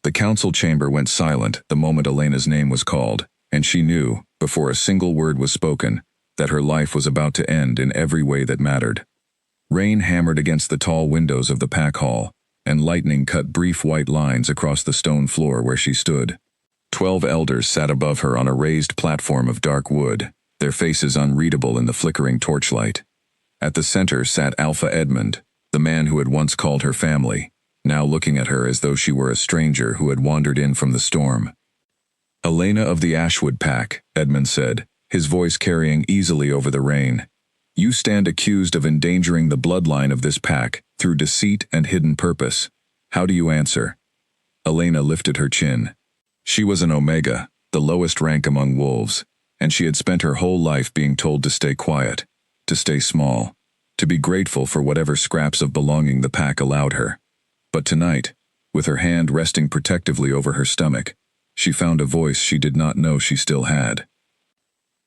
The council chamber went silent the moment Elena's name was called, and she knew, before a single word was spoken, that her life was about to end in every way that mattered. Rain hammered against the tall windows of the pack hall, and lightning cut brief white lines across the stone floor where she stood. 12 elders sat above her on a raised platform of dark wood, their faces unreadable in the flickering torchlight. At the center sat Alpha Edmund, the man who had once called her family, now looking at her as though she were a stranger who had wandered in from the storm. "Elena of the Ashwood Pack," Edmund said, his voice carrying easily over the rain. "You stand accused of endangering the bloodline of this pack through deceit and hidden purpose. How do you answer?" Elena lifted her chin. She was an Omega, the lowest rank among wolves, and she had spent her whole life being told to stay quiet, to stay small, to be grateful for whatever scraps of belonging the pack allowed her. But tonight, with her hand resting protectively over her stomach, she found a voice she did not know she still had.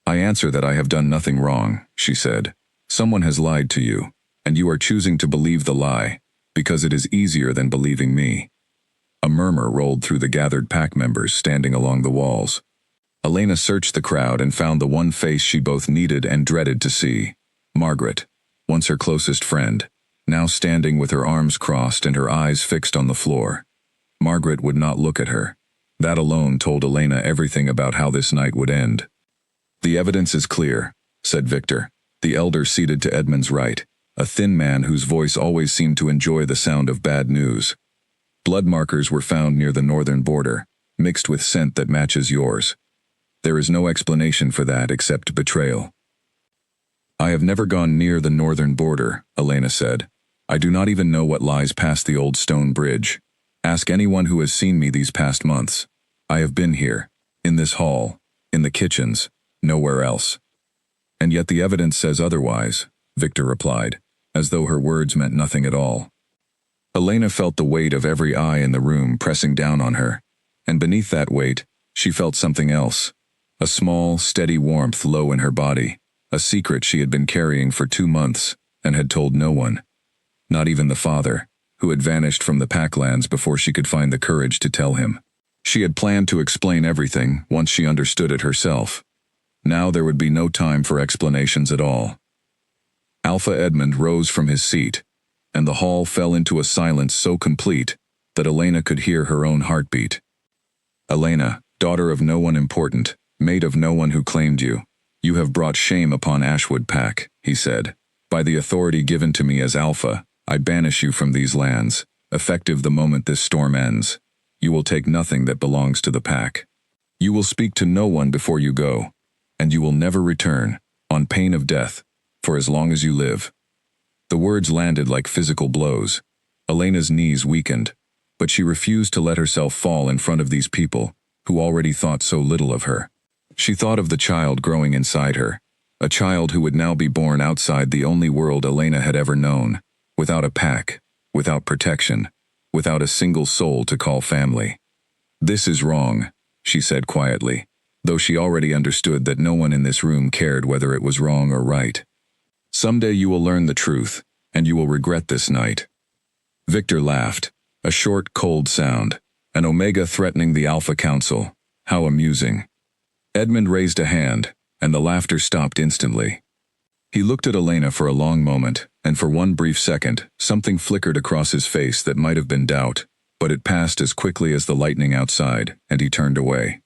"I answer that I have done nothing wrong," she said. "Someone has lied to you, and you are choosing to believe the lie, because it is easier than believing me." A murmur rolled through the gathered pack members standing along the walls. Elena searched the crowd and found the one face she both needed and dreaded to see. Margaret, once her closest friend, now standing with her arms crossed and her eyes fixed on the floor. Margaret would not look at her. That alone told Elena everything about how this night would end. "The evidence is clear," said Victor, the elder seated to Edmund's right, a thin man whose voice always seemed to enjoy the sound of bad news. "Blood markers were found near the northern border, mixed with scent that matches yours. There is no explanation for that except betrayal." "I have never gone near the northern border," Elena said. "I do not even know what lies past the old stone bridge. Ask anyone who has seen me these past months. I have been here, in this hall, in the kitchens, nowhere else." "And yet the evidence says otherwise," Victor replied, as though her words meant nothing at all. Elena felt the weight of every eye in the room pressing down on her, and beneath that weight, she felt something else. A small, steady warmth low in her body, a secret she had been carrying for 2 months, and had told no one. Not even the father, who had vanished from the Packlands before she could find the courage to tell him. She had planned to explain everything once she understood it herself. Now there would be no time for explanations at all. Alpha Edmund rose from his seat, and the hall fell into a silence so complete that Elena could hear her own heartbeat. "Elena, daughter of no one important, mate of no one who claimed you, you have brought shame upon Ashwood Pack," he said. "By the authority given to me as Alpha, I banish you from these lands, effective the moment this storm ends. You will take nothing that belongs to the pack. You will speak to no one before you go, and you will never return, on pain of death, for as long as you live." The words landed like physical blows. Elena's knees weakened, but she refused to let herself fall in front of these people, who already thought so little of her. She thought of the child growing inside her, a child who would now be born outside the only world Elena had ever known, without a pack, without protection, without a single soul to call family. "This is wrong," she said quietly, though she already understood that no one in this room cared whether it was wrong or right. "Someday you will learn the truth, and you will regret this night." Victor laughed, a short, cold sound, an Omega threatening the Alpha Council. How amusing. Edmund raised a hand, and the laughter stopped instantly. He looked at Elena for a long moment, and for one brief second, something flickered across his face that might have been doubt, but it passed as quickly as the lightning outside, and he turned away.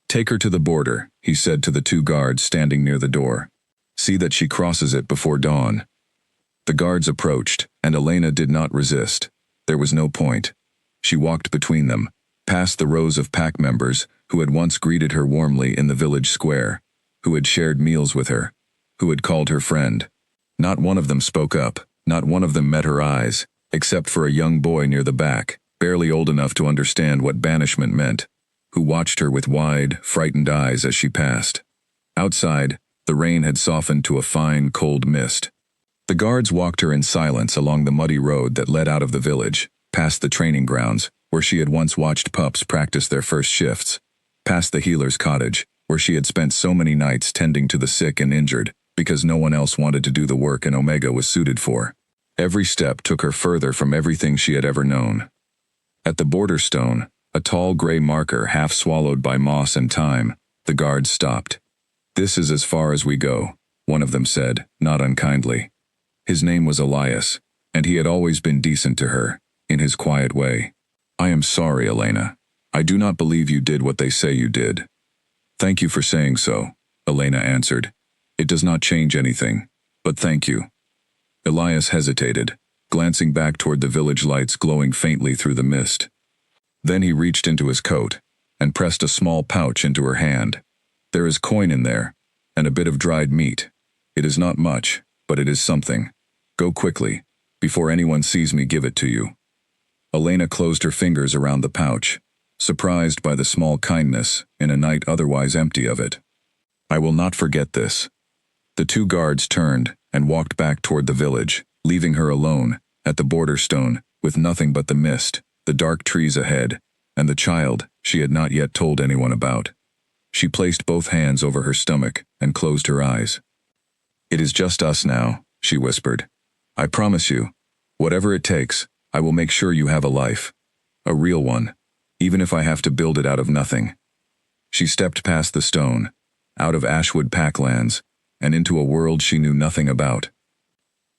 "Take her to the border," he said to the 2 guards standing near the door. "See that she crosses it before dawn." The guards approached, and Elena did not resist. There was no point. She walked between them, past the rows of pack members who had once greeted her warmly in the village square, who had shared meals with her, who had called her friend. Not one of them spoke up, not one of them met her eyes, except for a young boy near the back, barely old enough to understand what banishment meant, who watched her with wide, frightened eyes as she passed. Outside, the rain had softened to a fine, cold mist. The guards walked her in silence along the muddy road that led out of the village, past the training grounds, where she had once watched pups practice their first shifts, past the healer's cottage, where she had spent so many nights tending to the sick and injured, because no one else wanted to do the work an Omega was suited for. Every step took her further from everything she had ever known. At the border stone, a tall gray marker half swallowed by moss and time, the guards stopped. "This is as far as we go," one of them said, not unkindly. His name was Elias, and he had always been decent to her, in his quiet way. "I am sorry, Elena. I do not believe you did what they say you did." "Thank you for saying so," Elena answered. "It does not change anything, but thank you." Elias hesitated, glancing back toward the village lights glowing faintly through the mist. Then he reached into his coat and pressed a small pouch into her hand. "There is coin in there, and a bit of dried meat. It is not much, but it is something. Go quickly. Before anyone sees me give it to you." Elena closed her fingers around the pouch, surprised by the small kindness in a night otherwise empty of it. "I will not forget this." The two guards turned and walked back toward the village, leaving her alone, at the border stone, with nothing but the mist, the dark trees ahead, and the child she had not yet told anyone about. She placed both hands over her stomach and closed her eyes. "It is just us now," she whispered. "I promise you, whatever it takes, I will make sure you have a life. A real one, even if I have to build it out of nothing." She stepped past the stone, out of Ashwood Packlands, and into a world she knew nothing about.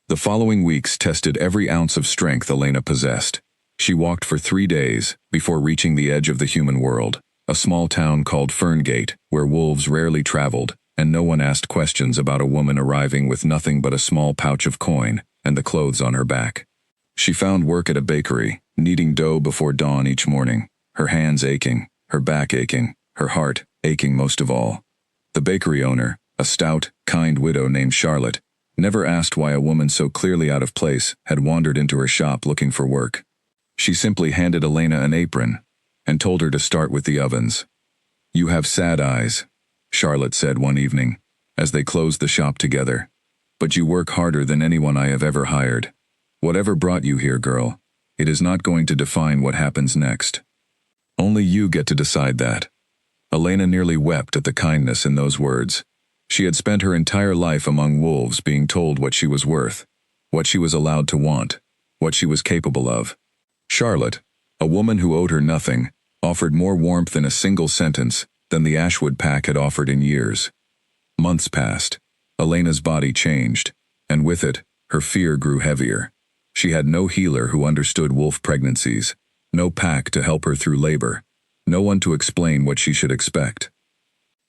The following weeks tested every ounce of strength Elena possessed. She walked for 3 days before reaching the edge of the human world, a small town called Ferngate, where wolves rarely traveled, and no one asked questions about a woman arriving with nothing but a small pouch of coin and the clothes on her back. She found work at a bakery, kneading dough before dawn each morning, her hands aching, her back aching, her heart aching most of all. The bakery owner, a stout, kind widow named Charlotte, never asked why a woman so clearly out of place had wandered into her shop looking for work. She simply handed Elena an apron and told her to start with the ovens. "You have sad eyes," Charlotte said one evening, as they closed the shop together. "But you work harder than anyone I have ever hired. Whatever brought you here, girl, it is not going to define what happens next. Only you get to decide that." Elena nearly wept at the kindness in those words. She had spent her entire life among wolves being told what she was worth, what she was allowed to want, what she was capable of. Charlotte, a woman who owed her nothing, offered more warmth in a single sentence than the Ashwood Pack had offered in years. Months passed. Elena's body changed, and with it, her fear grew heavier. She had no healer who understood wolf pregnancies, no pack to help her through labor, no one to explain what she should expect.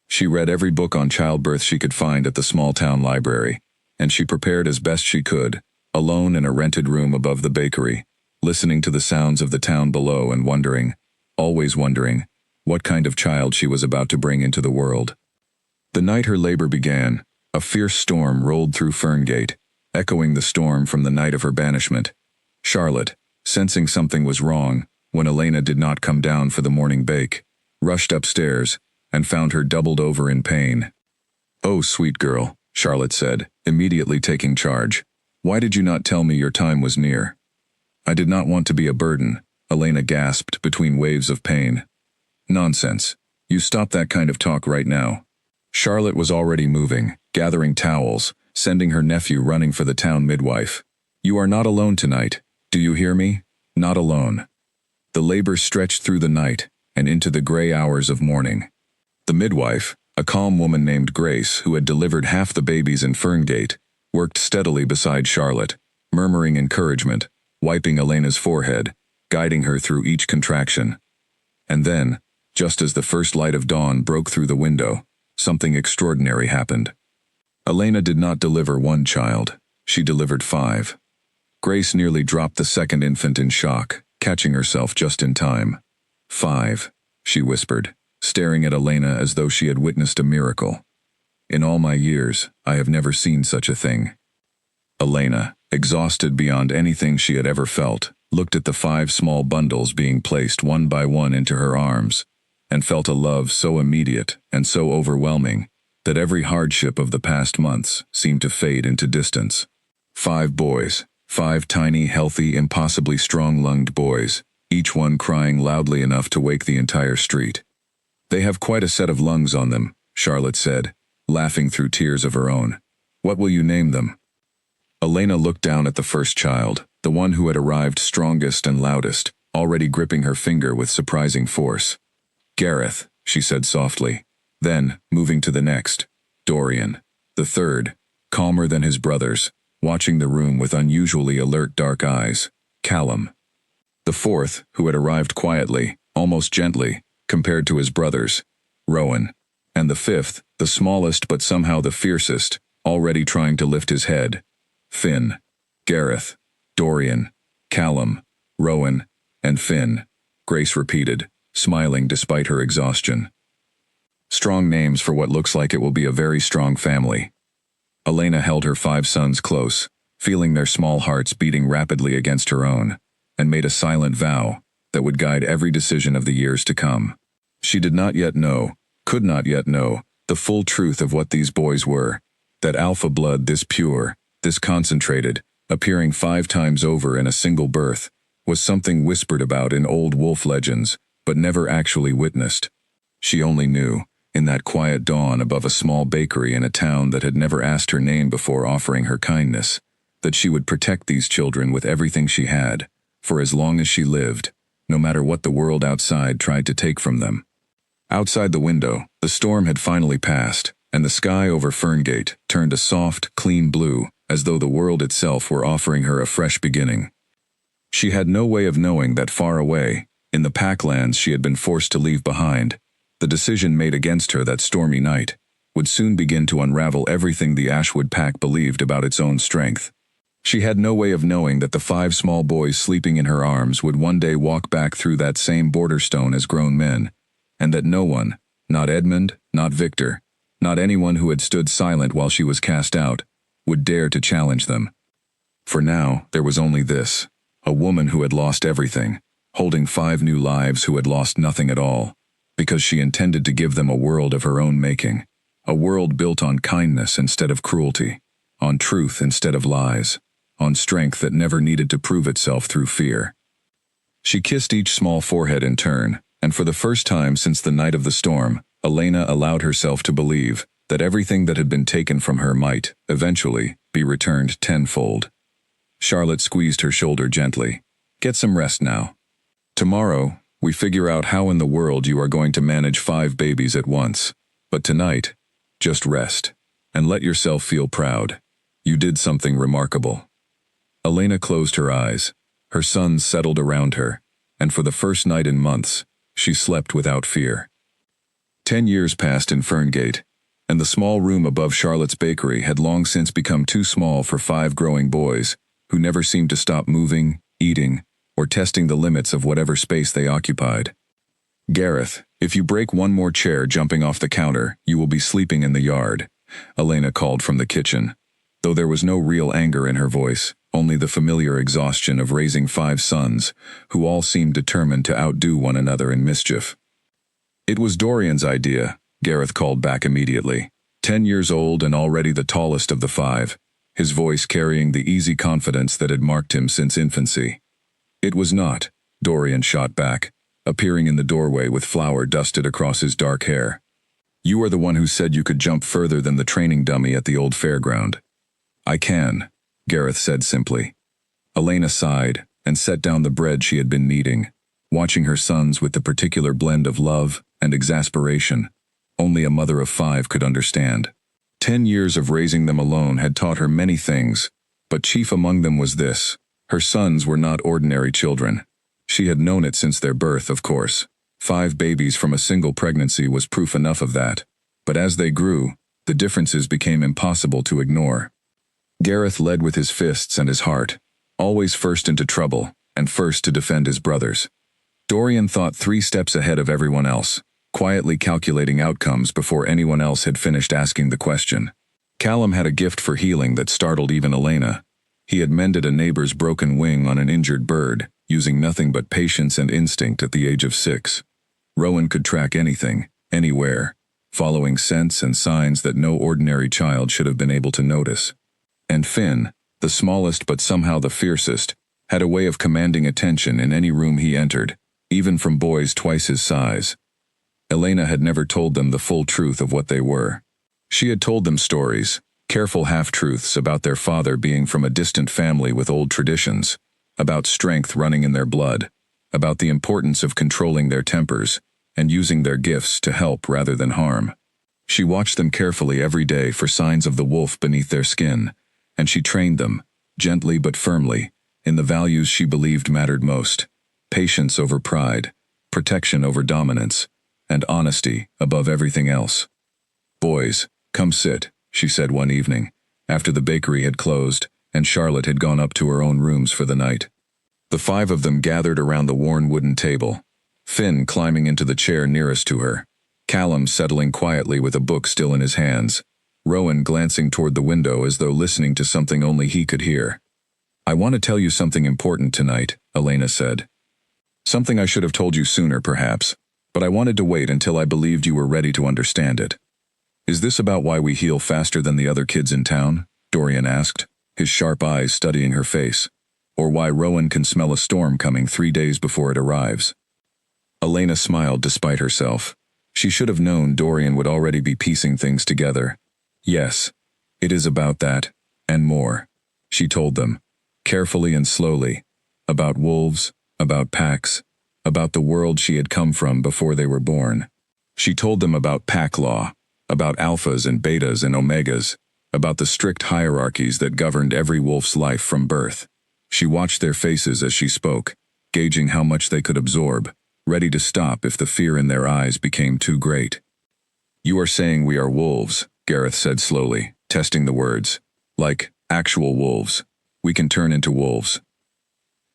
She read every book on childbirth she could find at the small-town library, and she prepared as best she could, alone in a rented room above the bakery, listening to the sounds of the town below and wondering, always wondering, what kind of child she was about to bring into the world. The night her labor began, a fierce storm rolled through Ferngate, echoing the storm from the night of her banishment. Charlotte, sensing something was wrong, when Elena did not come down for the morning bake, rushed upstairs, and found her doubled over in pain. "Oh, sweet girl," Charlotte said, immediately taking charge. "Why did you not tell me your time was near?" "I did not want to be a burden," Elena gasped between waves of pain. "Nonsense. You stop that kind of talk right now." Charlotte was already moving, gathering towels, sending her nephew running for the town midwife. "You are not alone tonight. Do you hear me? Not alone." The labor stretched through the night and into the gray hours of morning. The midwife, a calm woman named Grace who had delivered half the babies in Ferngate, worked steadily beside Charlotte, murmuring encouragement, wiping Elena's forehead, guiding her through each contraction. And then, just as the first light of dawn broke through the window, something extraordinary happened. Elena did not deliver one child, she delivered 5. Grace nearly dropped the second infant in shock, catching herself just in time. 5, she whispered, staring at Elena as though she had witnessed a miracle. "In all my years, I have never seen such a thing." Elena, exhausted beyond anything she had ever felt, looked at the 5 small bundles being placed one by one into her arms, and felt a love so immediate and so overwhelming that every hardship of the past months seemed to fade into distance. 5 boys, 5 tiny, healthy, impossibly strong-lunged boys, each one crying loudly enough to wake the entire street. "They have quite a set of lungs on them," Charlotte said, laughing through tears of her own. "What will you name them?" Elena looked down at the first child, the one who had arrived strongest and loudest, already gripping her finger with surprising force. "Gareth," she said softly. Then, moving to the next, "Dorian." The third, calmer than his brothers, watching the room with unusually alert dark eyes, "Callum." The fourth, who had arrived quietly, almost gently, compared to his brothers, "Rowan." And the fifth, the smallest but somehow the fiercest, already trying to lift his head, "Finn." "Gareth, Dorian, Callum, Rowan, and Finn," Grace repeated, smiling despite her exhaustion. Strong names for what looks like it will be a very strong family. Elena held her 5 sons close, feeling their small hearts beating rapidly against her own, and made a silent vow that would guide every decision of the years to come. She did not yet know, could not yet know, the full truth of what these boys were, that alpha blood this pure, this concentrated, appearing 5 times over in a single birth, was something whispered about in old wolf legends, but never actually witnessed. She only knew, in that quiet dawn above a small bakery in a town that had never asked her name before offering her kindness, that she would protect these children with everything she had, for as long as she lived, no matter what the world outside tried to take from them. Outside the window, the storm had finally passed, and the sky over Ferngate turned a soft, clean blue, as though the world itself were offering her a fresh beginning. She had no way of knowing that far away, in the packlands she had been forced to leave behind, the decision made against her that stormy night would soon begin to unravel everything the Ashwood pack believed about its own strength. She had no way of knowing that the 5 small boys sleeping in her arms would one day walk back through that same border stone as grown men, and that no one, not Edmund, not Victor, not anyone who had stood silent while she was cast out, would dare to challenge them. For now, there was only this, a woman who had lost everything, holding 5 new lives who had lost nothing at all, because she intended to give them a world of her own making, a world built on kindness instead of cruelty, on truth instead of lies, on strength that never needed to prove itself through fear. She kissed each small forehead in turn, and for the first time since the night of the storm, Elena allowed herself to believe that everything that had been taken from her might, eventually, be returned tenfold. Charlotte squeezed her shoulder gently. "Get some rest now. Tomorrow, we figure out how in the world you are going to manage 5 babies at once. But tonight, just rest, and let yourself feel proud. You did something remarkable." Elena closed her eyes. Her sons settled around her, and for the first night in months, she slept without fear. 10 years passed in Ferngate, and the small room above Charlotte's bakery had long since become too small for 5 growing boys, who never seemed to stop moving, eating, or testing the limits of whatever space they occupied. "Gareth, if you break one more chair jumping off the counter, you will be sleeping in the yard," Elena called from the kitchen, though there was no real anger in her voice, only the familiar exhaustion of raising 5 sons, who all seemed determined to outdo one another in mischief. "It was Dorian's idea," Gareth called back immediately, 10 years old and already the tallest of the 5, his voice carrying the easy confidence that had marked him since infancy. "It was not," Dorian shot back, appearing in the doorway with flour dusted across his dark hair. "You are the one who said you could jump further than the training dummy at the old fairground." "I can," Gareth said simply. Elena sighed and set down the bread she had been kneading, watching her sons with the particular blend of love and exasperation only a mother of 5 could understand. 10 years of raising them alone had taught her many things, but chief among them was this: her sons were not ordinary children. She had known it since their birth, of course. 5 babies from a single pregnancy was proof enough of that, but as they grew, the differences became impossible to ignore. Gareth led with his fists and his heart, always first into trouble, and first to defend his brothers. Dorian thought 3 steps ahead of everyone else, quietly calculating outcomes before anyone else had finished asking the question. Callum had a gift for healing that startled even Elena. He had mended a neighbor's broken wing on an injured bird, using nothing but patience and instinct at the age of 6. Rowan could track anything, anywhere, following scents and signs that no ordinary child should have been able to notice. And Finn, the smallest but somehow the fiercest, had a way of commanding attention in any room he entered, even from boys twice his size. Elena had never told them the full truth of what they were. She had told them stories, careful half-truths about their father being from a distant family with old traditions, about strength running in their blood, about the importance of controlling their tempers and using their gifts to help rather than harm. She watched them carefully every day for signs of the wolf beneath their skin, and she trained them, gently but firmly, in the values she believed mattered most: patience over pride, protection over dominance, and honesty above everything else. "Boys, come sit," she said one evening, after the bakery had closed and Charlotte had gone up to her own rooms for the night. The 5 of them gathered around the worn wooden table, Finn climbing into the chair nearest to her, Callum settling quietly with a book still in his hands, Rowan glancing toward the window as though listening to something only he could hear. "I want to tell you something important tonight," Elena said. "Something I should have told you sooner, perhaps, but I wanted to wait until I believed you were ready to understand it." "Is this about why we heal faster than the other kids in town?" Dorian asked, his sharp eyes studying her face. "Or why Rowan can smell a storm coming 3 days before it arrives?" Elena smiled despite herself. She should have known Dorian would already be piecing things together. "Yes, it is about that, and more," she told them, carefully and slowly, about wolves, about packs, about the world she had come from before they were born. She told them about pack law, about alphas and betas and omegas, about the strict hierarchies that governed every wolf's life from birth. She watched their faces as she spoke, gauging how much they could absorb, ready to stop if the fear in their eyes became too great. "You are saying we are wolves," Gareth said slowly, testing the words. "Like actual wolves. We can turn into wolves."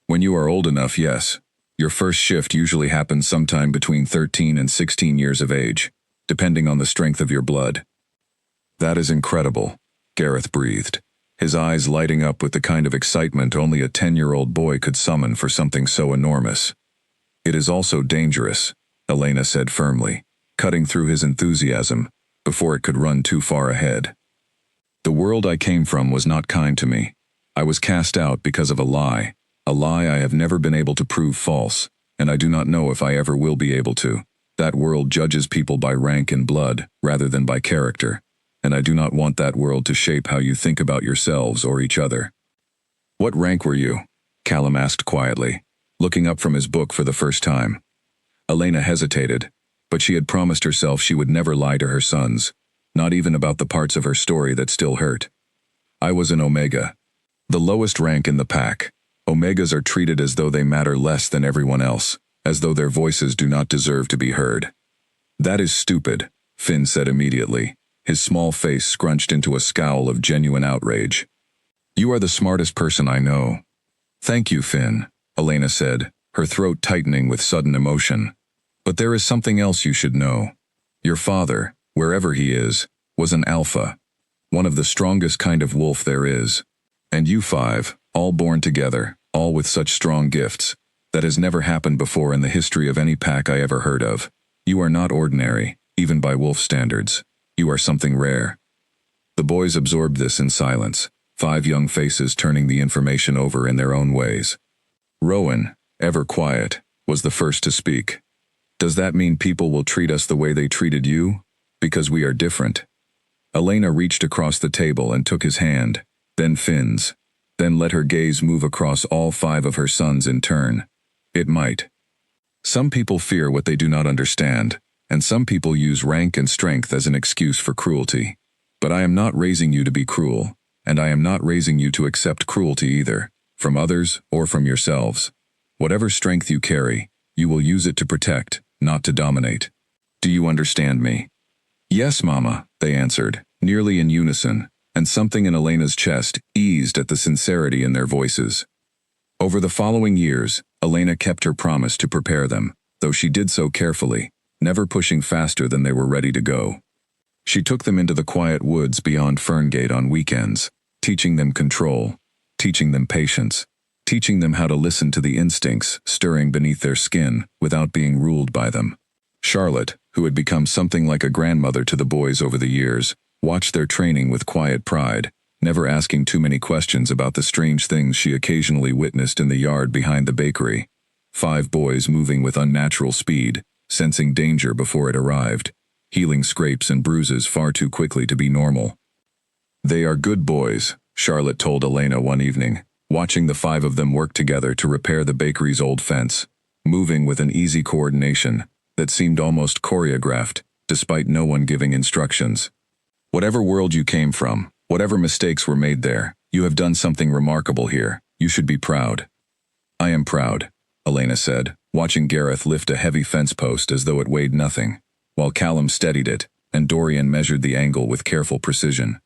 "When you are old enough, yes. Your first shift usually happens sometime between 13 and 16 years of age, depending on the strength of your blood." "That is incredible," Gareth breathed, his eyes lighting up with the kind of excitement only a 10-year-old boy could summon for something so enormous. "It is also dangerous," Elena said firmly, cutting through his enthusiasm before it could run too far ahead. "The world I came from was not kind to me. I was cast out because of a lie I have never been able to prove false, and I do not know if I ever will be able to. That world judges people by rank and blood rather than by character, and I do not want that world to shape how you think about yourselves or each other." "What rank were you?" Callum asked quietly, looking up from his book for the first time. Elena hesitated, but she had promised herself she would never lie to her sons, not even about the parts of her story that still hurt. "I was an Omega. The lowest rank in the pack. Omegas are treated as though they matter less than everyone else, as though their voices do not deserve to be heard." "That is stupid," Finn said immediately, his small face scrunched into a scowl of genuine outrage. "You are the smartest person I know." "Thank you, Finn," Elena said, her throat tightening with sudden emotion. "But there is something else you should know. Your father, wherever he is, was an alpha, one of the strongest kind of wolf there is. And you 5, all born together, all with such strong gifts, that has never happened before in the history of any pack I ever heard of. You are not ordinary, even by wolf standards. You are something rare." The boys absorbed this in silence, 5 young faces turning the information over in their own ways. Rowan, ever quiet, was the first to speak. "Does that mean people will treat us the way they treated you? Because we are different?" Elena reached across the table and took his hand, then Finn's, then let her gaze move across all 5 of her sons in turn. "It might. Some people fear what they do not understand, and some people use rank and strength as an excuse for cruelty. But I am not raising you to be cruel, and I am not raising you to accept cruelty either, from others or from yourselves. Whatever strength you carry, you will use it to protect, not to dominate. Do you understand me?" "Yes, Mama," they answered, nearly in unison, and something in Elena's chest eased at the sincerity in their voices. Over the following years, Elena kept her promise to prepare them, though she did so carefully, never pushing faster than they were ready to go. She took them into the quiet woods beyond Ferngate on weekends, teaching them control, teaching them patience, teaching them how to listen to the instincts stirring beneath their skin without being ruled by them. Charlotte, who had become something like a grandmother to the boys over the years, watched their training with quiet pride, never asking too many questions about the strange things she occasionally witnessed in the yard behind the bakery. 5 boys moving with unnatural speed, sensing danger before it arrived, healing scrapes and bruises far too quickly to be normal. "They are good boys," Charlotte told Elena one evening, watching the 5 of them work together to repair the bakery's old fence. moving with an easy coordination that seemed almost choreographed, despite no one giving instructions. Whatever world you came from, whatever mistakes were made there, you have done something remarkable here. You should be proud. I am proud, Elena said, watching Gareth lift a heavy fence post as though it weighed nothing, while Callum steadied it, and Dorian measured the angle with careful precision.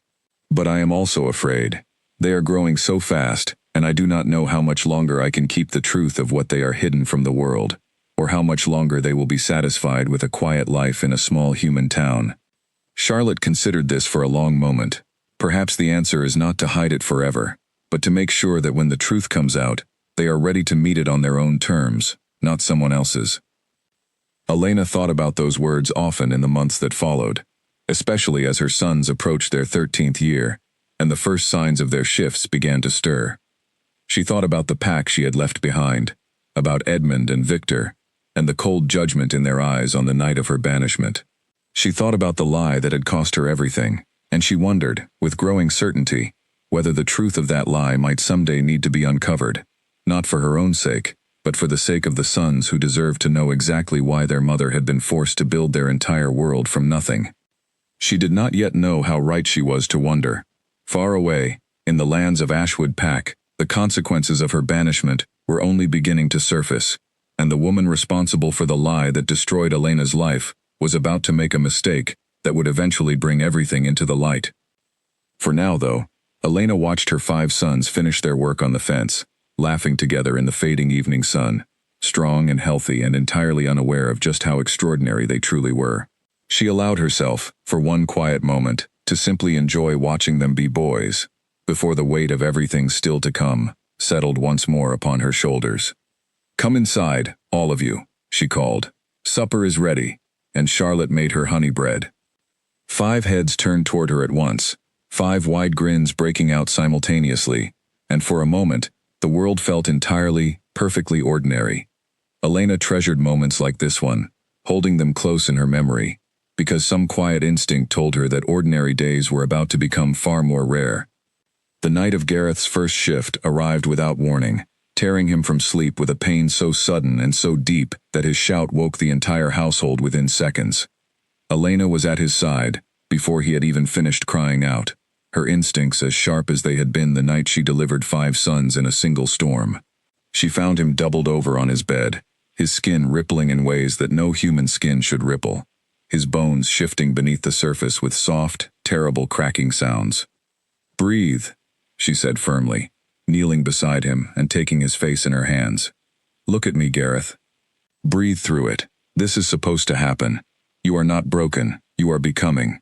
But I am also afraid. They are growing so fast, and I do not know how much longer I can keep the truth of what they are hidden from the world, or how much longer they will be satisfied with a quiet life in a small human town. Charlotte considered this for a long moment. Perhaps the answer is not to hide it forever, but to make sure that when the truth comes out, they are ready to meet it on their own terms, not someone else's. Elena thought about those words often in the months that followed, especially as her sons approached their 13th year, and the first signs of their shifts began to stir. She thought about the pack she had left behind, about Edmund and Victor, and the cold judgment in their eyes on the night of her banishment. She thought about the lie that had cost her everything, and she wondered, with growing certainty, whether the truth of that lie might someday need to be uncovered, not for her own sake, but for the sake of the sons who deserved to know exactly why their mother had been forced to build their entire world from nothing. She did not yet know how right she was to wonder. Far away, in the lands of Ashwood Pack, the consequences of her banishment were only beginning to surface, and the woman responsible for the lie that destroyed Elena's life was about to make a mistake that would eventually bring everything into the light. For now, though, Elena watched her 5 sons finish their work on the fence, laughing together in the fading evening sun, strong and healthy and entirely unaware of just how extraordinary they truly were. She allowed herself, for one quiet moment, to simply enjoy watching them be boys, before the weight of everything still to come settled once more upon her shoulders. "Come inside, all of you," she called. "Supper is ready," and Charlotte made her honey bread. 5 heads turned toward her at once, 5 wide grins breaking out simultaneously, and for a moment, the world felt entirely, perfectly ordinary. Elena treasured moments like this one, holding them close in her memory, because some quiet instinct told her that ordinary days were about to become far more rare. The night of Gareth's first shift arrived without warning, tearing him from sleep with a pain so sudden and so deep that his shout woke the entire household within seconds. Elena was at his side, before he had even finished crying out, her instincts as sharp as they had been the night she delivered 5 sons in a single storm. She found him doubled over on his bed, his skin rippling in ways that no human skin should ripple, his bones shifting beneath the surface with soft, terrible cracking sounds. "Breathe," she said firmly, kneeling beside him and taking his face in her hands. "Look at me, Gareth. Breathe through it. This is supposed to happen. You are not broken, you are becoming."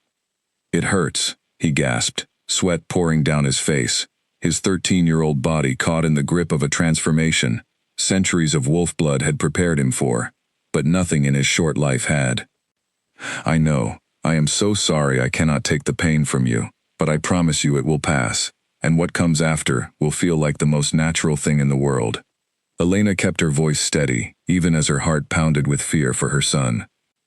"It hurts," he gasped, sweat pouring down his face, his 13-year-old body caught in the grip of a transformation centuries of wolf blood had prepared him for, but nothing in his short life had. "I know, I am so sorry I cannot take the pain from you, but I promise you it will pass, and what comes after will feel like the most natural thing in the world." Elena kept her voice steady, even as her heart pounded with fear for her son.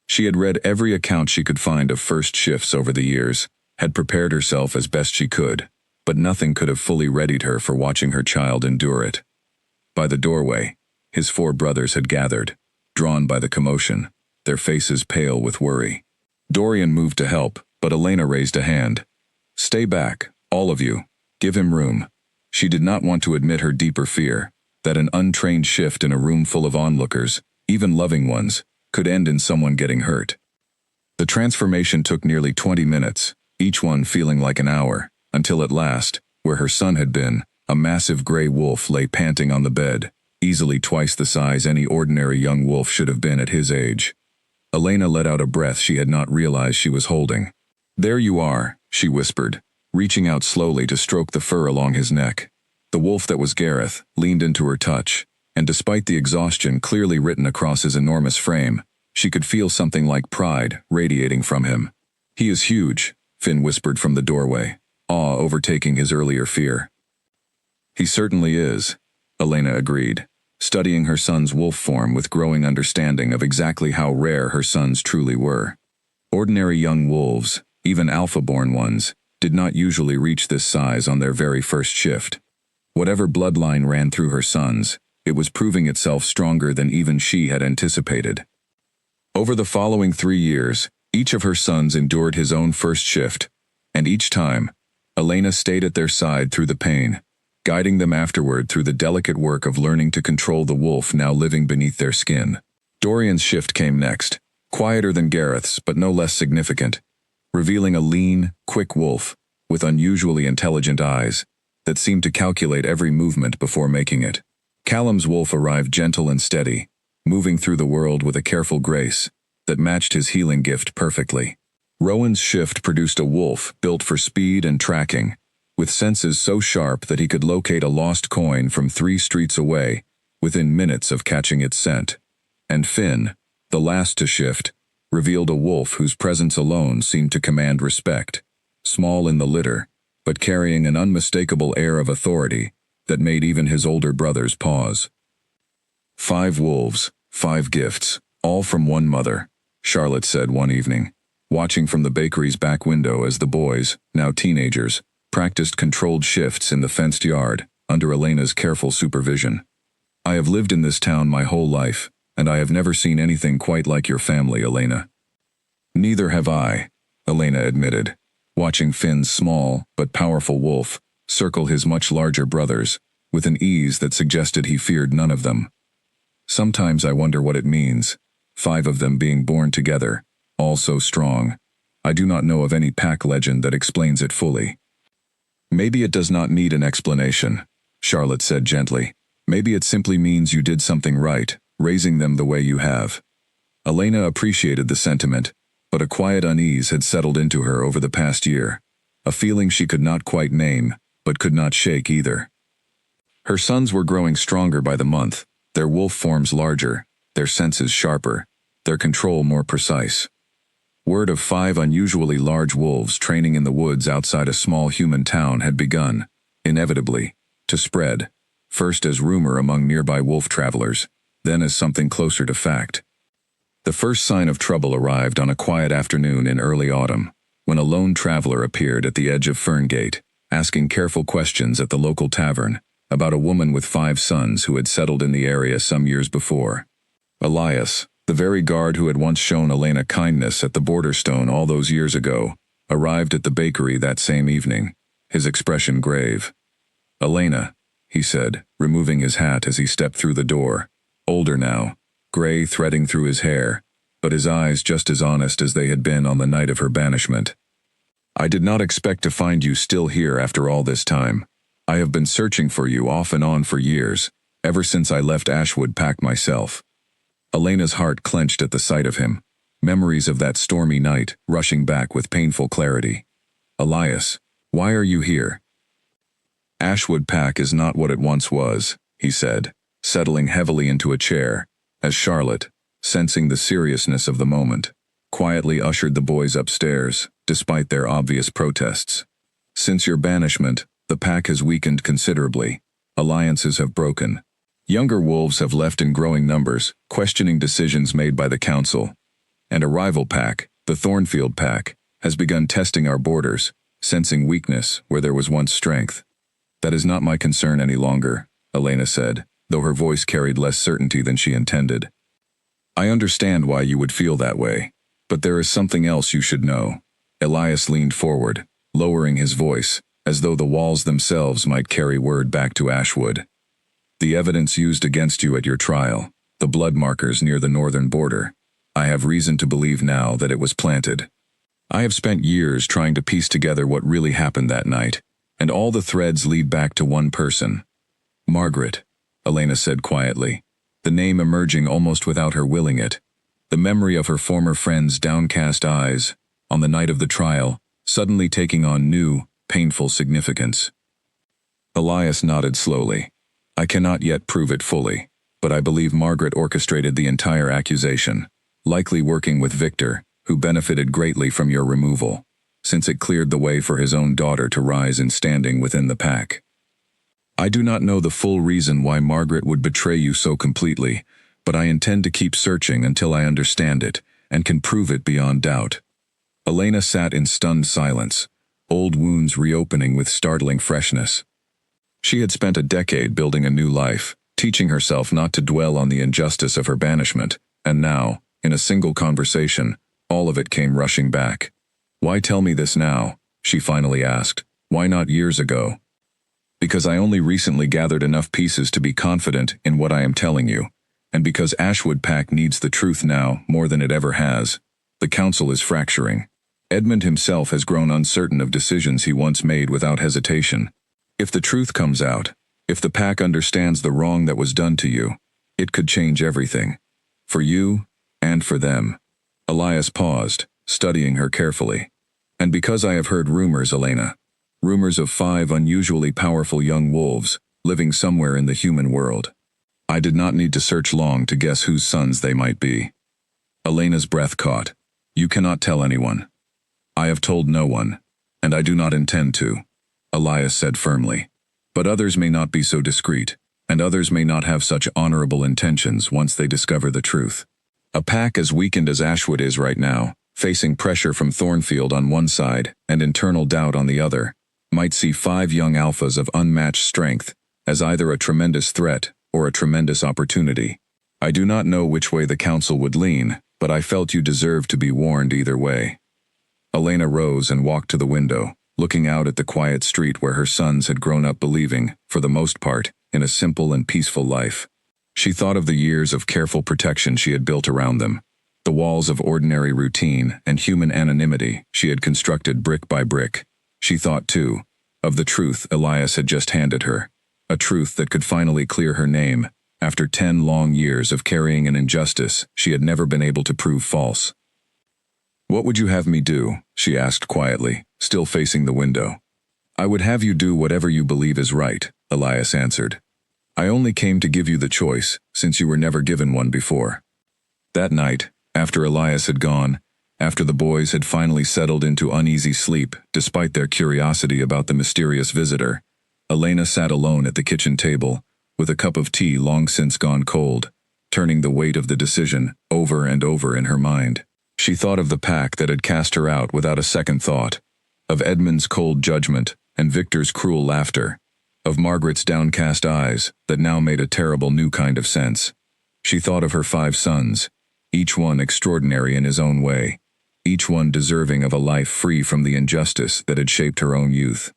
She had read every account she could find of first shifts over the years, had prepared herself as best she could, but nothing could have fully readied her for watching her child endure it. By the doorway, his 4 brothers had gathered, drawn by the commotion, their faces pale with worry. Dorian moved to help, but Elena raised a hand. "Stay back, all of you. Give him room." She did not want to admit her deeper fear, that an untrained shift in a room full of onlookers, even loving ones, could end in someone getting hurt. The transformation took nearly 20 minutes, each one feeling like an hour, until at last, where her son had been, a massive gray wolf lay panting on the bed, easily twice the size any ordinary young wolf should have been at his age. Elena let out a breath she had not realized she was holding. "There you are," she whispered, reaching out slowly to stroke the fur along his neck. The wolf that was Gareth leaned into her touch, and despite the exhaustion clearly written across his enormous frame, she could feel something like pride radiating from him. "He is huge," Finn whispered from the doorway, awe overtaking his earlier fear. "He certainly is," Elena agreed, studying her son's wolf form with growing understanding of exactly how rare her sons truly were. Ordinary young wolves, even alpha-born ones, did not usually reach this size on their very first shift. Whatever bloodline ran through her sons, it was proving itself stronger than even she had anticipated. Over the following 3 years, each of her sons endured his own first shift, and each time, Elena stayed at their side through the pain, guiding them afterward through the delicate work of learning to control the wolf now living beneath their skin. Dorian's shift came next, quieter than Gareth's but no less significant, revealing a lean, quick wolf with unusually intelligent eyes that seemed to calculate every movement before making it. Callum's wolf arrived gentle and steady, moving through the world with a careful grace that matched his healing gift perfectly. Rowan's shift produced a wolf built for speed and tracking, with senses so sharp that he could locate a lost coin from 3 streets away within minutes of catching its scent. And Finn, the last to shift, revealed a wolf whose presence alone seemed to command respect, small in the litter, but carrying an unmistakable air of authority that made even his older brothers pause. 5 wolves, 5 gifts, all from one mother, Charlotte said one evening, watching from the bakery's back window as the boys, now teenagers, practiced controlled shifts in the fenced yard under Elena's careful supervision. I have lived in this town my whole life, and I have never seen anything quite like your family, Elena. Neither have I, Elena admitted, watching Finn's small but powerful wolf circle his much larger brothers with an ease that suggested he feared none of them. Sometimes I wonder what it means, 5 of them being born together, all so strong. I do not know of any pack legend that explains it fully. Maybe it does not need an explanation, Charlotte said gently. Maybe it simply means you did something right, raising them the way you have. Elena appreciated the sentiment, but a quiet unease had settled into her over the past year, a feeling she could not quite name, but could not shake either. Her sons were growing stronger by the month, their wolf forms larger, their senses sharper, their control more precise. Word of 5 unusually large wolves training in the woods outside a small human town had begun, inevitably, to spread, first as rumor among nearby wolf travelers, then as something closer to fact. The first sign of trouble arrived on a quiet afternoon in early autumn, when a lone traveler appeared at the edge of Ferngate, asking careful questions at the local tavern about a woman with 5 sons who had settled in the area some years before. Elias, the very guard who had once shown Elena kindness at the border stone all those years ago, arrived at the bakery that same evening, his expression grave. "Elena," he said, removing his hat as he stepped through the door, older now, gray threading through his hair, but his eyes just as honest as they had been on the night of her banishment. "I did not expect to find you still here after all this time. I have been searching for you off and on for years, ever since I left Ashwood Pack myself." Elena's heart clenched at the sight of him, memories of that stormy night rushing back with painful clarity. "Elias, why are you here?" "Ashwood Pack is not what it once was," he said, settling heavily into a chair, as Charlotte, sensing the seriousness of the moment, quietly ushered the boys upstairs, despite their obvious protests. "Since your banishment, the pack has weakened considerably. Alliances have broken. Younger wolves have left in growing numbers, questioning decisions made by the council. And a rival pack, the Thornfield Pack, has begun testing our borders, sensing weakness where there was once strength." "That is not my concern any longer," Elena said, though her voice carried less certainty than she intended. "I understand why you would feel that way, but there is something else you should know." Elias leaned forward, lowering his voice, as though the walls themselves might carry word back to Ashwood. "The evidence used against you at your trial, the blood markers near the northern border, I have reason to believe now that it was planted. I have spent years trying to piece together what really happened that night, and all the threads lead back to one person. Margaret," Elena said quietly, the name emerging almost without her willing it, the memory of her former friend's downcast eyes, on the night of the trial, suddenly taking on new, painful significance. Elias nodded slowly. "I cannot yet prove it fully, but I believe Margaret orchestrated the entire accusation, likely working with Victor, who benefited greatly from your removal, since it cleared the way for his own daughter to rise in standing within the pack. I do not know the full reason why Margaret would betray you so completely, but I intend to keep searching until I understand it, and can prove it beyond doubt." Elena sat in stunned silence, old wounds reopening with startling freshness. She had spent a decade building a new life, teaching herself not to dwell on the injustice of her banishment, and now, in a single conversation, all of it came rushing back. "Why tell me this now?" she finally asked. "Why not years ago?" "Because I only recently gathered enough pieces to be confident in what I am telling you, and because Ashwood Pack needs the truth now more than it ever has. The council is fracturing. Edmund himself has grown uncertain of decisions he once made without hesitation. If the truth comes out, if the pack understands the wrong that was done to you, it could change everything. For you, and for them." Elias paused, studying her carefully. "And because I have heard rumors, Elena. Rumors of 5 unusually powerful young wolves, living somewhere in the human world. I did not need to search long to guess whose sons they might be." Elena's breath caught. "You cannot tell anyone." "I have told no one, and I do not intend to," Elias said firmly. "But others may not be so discreet, and others may not have such honorable intentions once they discover the truth. A pack as weakened as Ashwood is right now, facing pressure from Thornfield on one side and internal doubt on the other, might see 5 young alphas of unmatched strength as either a tremendous threat or a tremendous opportunity. I do not know which way the council would lean, but I felt you deserved to be warned either way." Elena rose and walked to the window, looking out at the quiet street where her sons had grown up believing, for the most part, in a simple and peaceful life. She thought of the years of careful protection she had built around them, the walls of ordinary routine and human anonymity she had constructed brick by brick. She thought, too, of the truth Elias had just handed her, a truth that could finally clear her name after 10 long years of carrying an injustice she had never been able to prove false. "What would you have me do?" she asked quietly, still facing the window. "I would have you do whatever you believe is right," Elias answered. "I only came to give you the choice, since you were never given one before." That night, after Elias had gone, after the boys had finally settled into uneasy sleep despite their curiosity about the mysterious visitor, Elena sat alone at the kitchen table, with a cup of tea long since gone cold, turning the weight of the decision over and over in her mind. She thought of the pack that had cast her out without a second thought, of Edmund's cold judgment and Victor's cruel laughter, of Margaret's downcast eyes that now made a terrible new kind of sense. She thought of her 5 sons, each one extraordinary in his own way, each one deserving of a life free from the injustice that had shaped her own youth.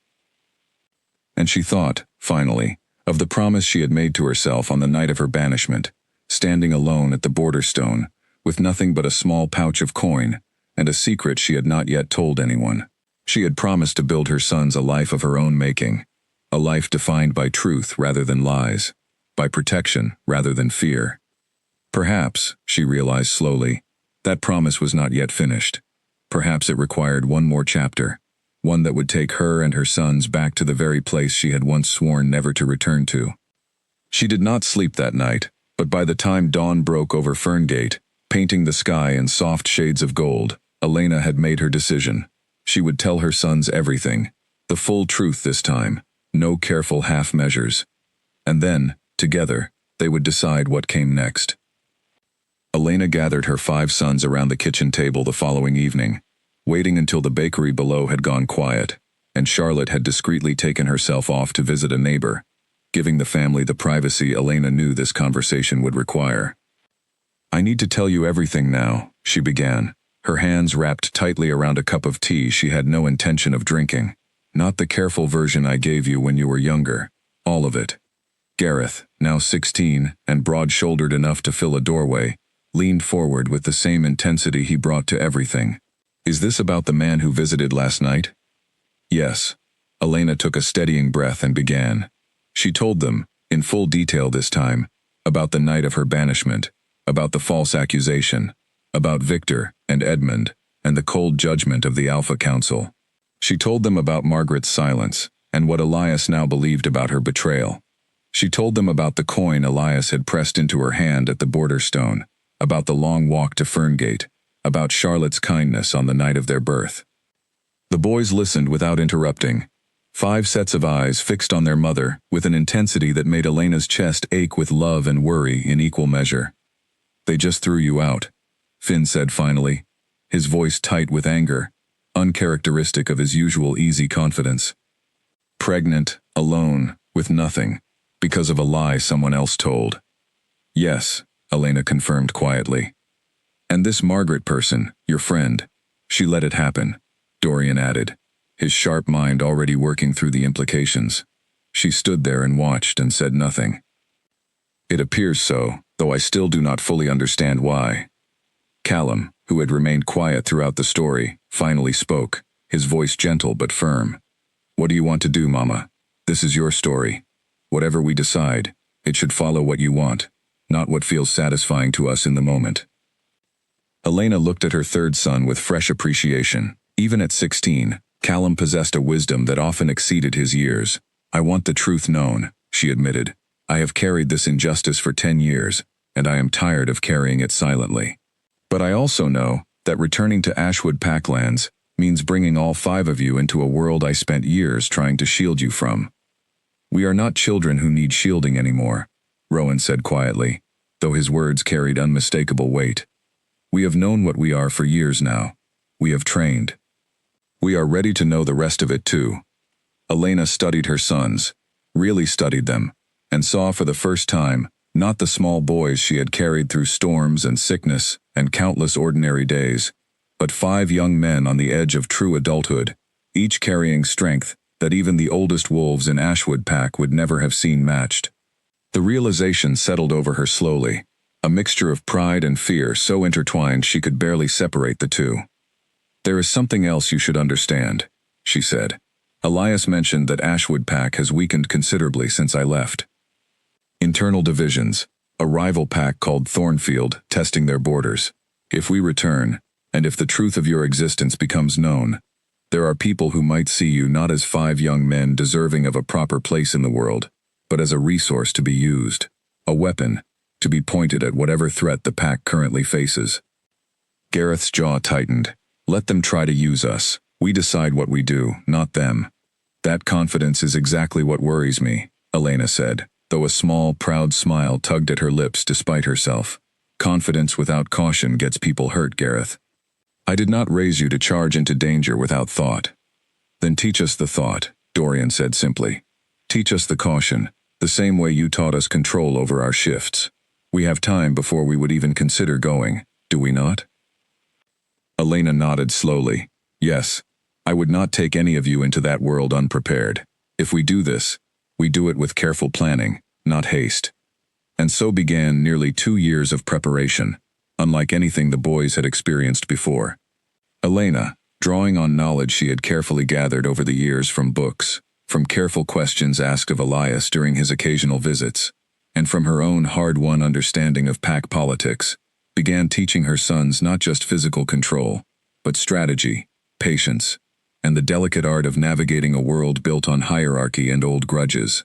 And she thought, finally, of the promise she had made to herself on the night of her banishment, standing alone at the border stone, with nothing but a small pouch of coin, and a secret she had not yet told anyone. She had promised to build her sons a life of her own making, a life defined by truth rather than lies, by protection rather than fear. Perhaps, she realized slowly, that promise was not yet finished. Perhaps it required one more chapter, one that would take her and her sons back to the very place she had once sworn never to return to. She did not sleep that night, but by the time dawn broke over Ferngate, painting the sky in soft shades of gold, Elena had made her decision. She would tell her sons everything, the full truth this time, no careful half measures. And then, together, they would decide what came next. Elena gathered her 5 sons around the kitchen table the following evening, waiting until the bakery below had gone quiet, and Charlotte had discreetly taken herself off to visit a neighbor, giving the family the privacy Elena knew this conversation would require. "I need to tell you everything now," she began, her hands wrapped tightly around a cup of tea she had no intention of drinking. "Not the careful version I gave you when you were younger. All of it." Gareth, now 16 and broad-shouldered enough to fill a doorway, leaned forward with the same intensity he brought to everything. "Is this about the man who visited last night?" "Yes." Elena took a steadying breath and began. She told them, in full detail this time, about the night of her banishment, about the false accusation, about Victor and Edmund, and the cold judgment of the Alpha Council. She told them about Margaret's silence, and what Elias now believed about her betrayal. She told them about the coin Elias had pressed into her hand at the border stone, about the long walk to Ferngate, about Charlotte's kindness on the night of their birth. The boys listened without interrupting, 5 sets of eyes fixed on their mother with an intensity that made Elena's chest ache with love and worry in equal measure. "They just threw you out," Finn said finally, his voice tight with anger, uncharacteristic of his usual easy confidence. "Pregnant, alone, with nothing. Because of a lie someone else told. Yes, Elena confirmed quietly. And this Margaret person, your friend, she let it happen, Dorian added, his sharp mind already working through the implications. She stood there and watched and said nothing. It appears so, though I still do not fully understand why. Callum, who had remained quiet throughout the story, finally spoke, his voice gentle but firm. What do you want to do, Mama? This is your story. Whatever we decide, it should follow what you want, not what feels satisfying to us in the moment. Elena looked at her third son with fresh appreciation. Even at 16, Callum possessed a wisdom that often exceeded his years. I want the truth known, she admitted. I have carried this injustice for 10 years, and I am tired of carrying it silently. But I also know that returning to Ashwood Packlands means bringing all 5 of you into a world I spent years trying to shield you from. We are not children who need shielding anymore, Rowan said quietly, though his words carried unmistakable weight. We have known what we are for years now. We have trained. We are ready to know the rest of it too. Elena studied her sons, really studied them, and saw for the first time not the small boys she had carried through storms and sickness and countless ordinary days, but 5 young men on the edge of true adulthood, each carrying strength that even the oldest wolves in Ashwood Pack would never have seen matched. The realization settled over her slowly, a mixture of pride and fear so intertwined she could barely separate the two. There is something else you should understand, she said. Elias mentioned that Ashwood Pack has weakened considerably since I left. Internal divisions, a rival pack called Thornfield testing their borders. If we return, and if the truth of your existence becomes known, there are people who might see you not as 5 young men deserving of a proper place in the world, but as a resource to be used, a weapon, to be pointed at whatever threat the pack currently faces. Gareth's jaw tightened. Let them try to use us. We decide what we do, not them. That confidence is exactly what worries me, Elena said, though a small, proud smile tugged at her lips despite herself. Confidence without caution gets people hurt, Gareth. I did not raise you to charge into danger without thought. Then teach us the thought, Dorian said simply. Teach us the caution, the same way you taught us control over our shifts. We have time before we would even consider going, do we not? Elena nodded slowly. Yes, I would not take any of you into that world unprepared. If we do this, we do it with careful planning, not haste. And so began nearly 2 years of preparation, unlike anything the boys had experienced before. Elena, drawing on knowledge she had carefully gathered over the years from books, from careful questions asked of Elias during his occasional visits, and from her own hard-won understanding of pack politics, began teaching her sons not just physical control, but strategy, patience, and the delicate art of navigating a world built on hierarchy and old grudges.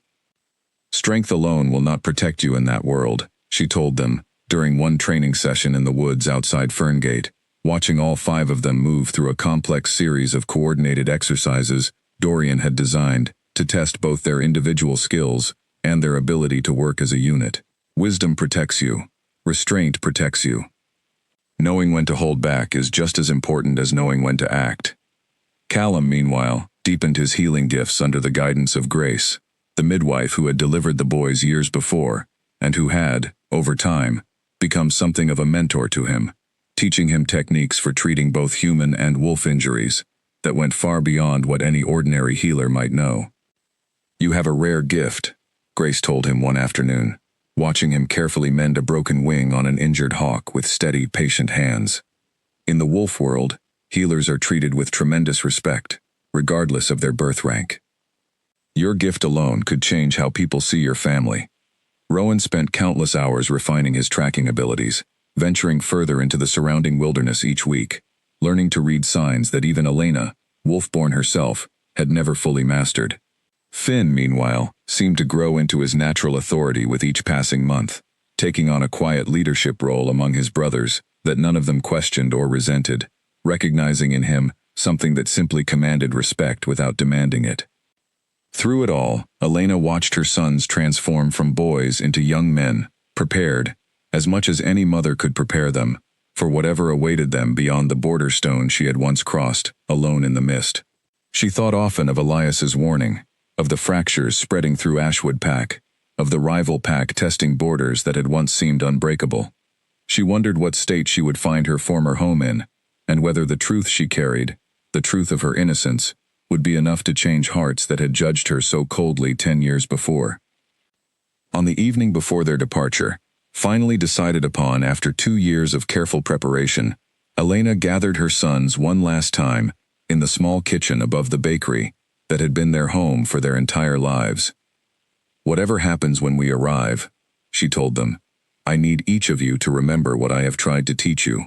Strength alone will not protect you in that world, she told them, during one training session in the woods outside Ferngate, watching all 5 of them move through a complex series of coordinated exercises Dorian had designed to test both their individual skills and their ability to work as a unit. Wisdom protects you. Restraint protects you. Knowing when to hold back is just as important as knowing when to act. Callum, meanwhile, deepened his healing gifts under the guidance of Grace, the midwife who had delivered the boys years before, and who had, over time, become something of a mentor to him, teaching him techniques for treating both human and wolf injuries that went far beyond what any ordinary healer might know. You have a rare gift, Grace told him one afternoon, watching him carefully mend a broken wing on an injured hawk with steady, patient hands. In the wolf world, healers are treated with tremendous respect, regardless of their birth rank. Your gift alone could change how people see your family. Rowan spent countless hours refining his tracking abilities, venturing further into the surrounding wilderness each week, learning to read signs that even Elena, wolf-born herself, had never fully mastered. Finn, meanwhile, seemed to grow into his natural authority with each passing month, taking on a quiet leadership role among his brothers that none of them questioned or resented, recognizing in him something that simply commanded respect without demanding it. Through it all, Elena watched her sons transform from boys into young men, prepared, as much as any mother could prepare them, for whatever awaited them beyond the border stone she had once crossed, alone in the mist. She thought often of Elias's warning, of the fractures spreading through Ashwood Pack, of the rival pack testing borders that had once seemed unbreakable. She wondered what state she would find her former home in, and whether the truth she carried, the truth of her innocence, would be enough to change hearts that had judged her so coldly 10 years before. On the evening before their departure, finally decided upon after 2 years of careful preparation, Elena gathered her sons one last time in the small kitchen above the bakery that had been their home for their entire lives. "Whatever happens when we arrive," she told them, "I need each of you to remember what I have tried to teach you.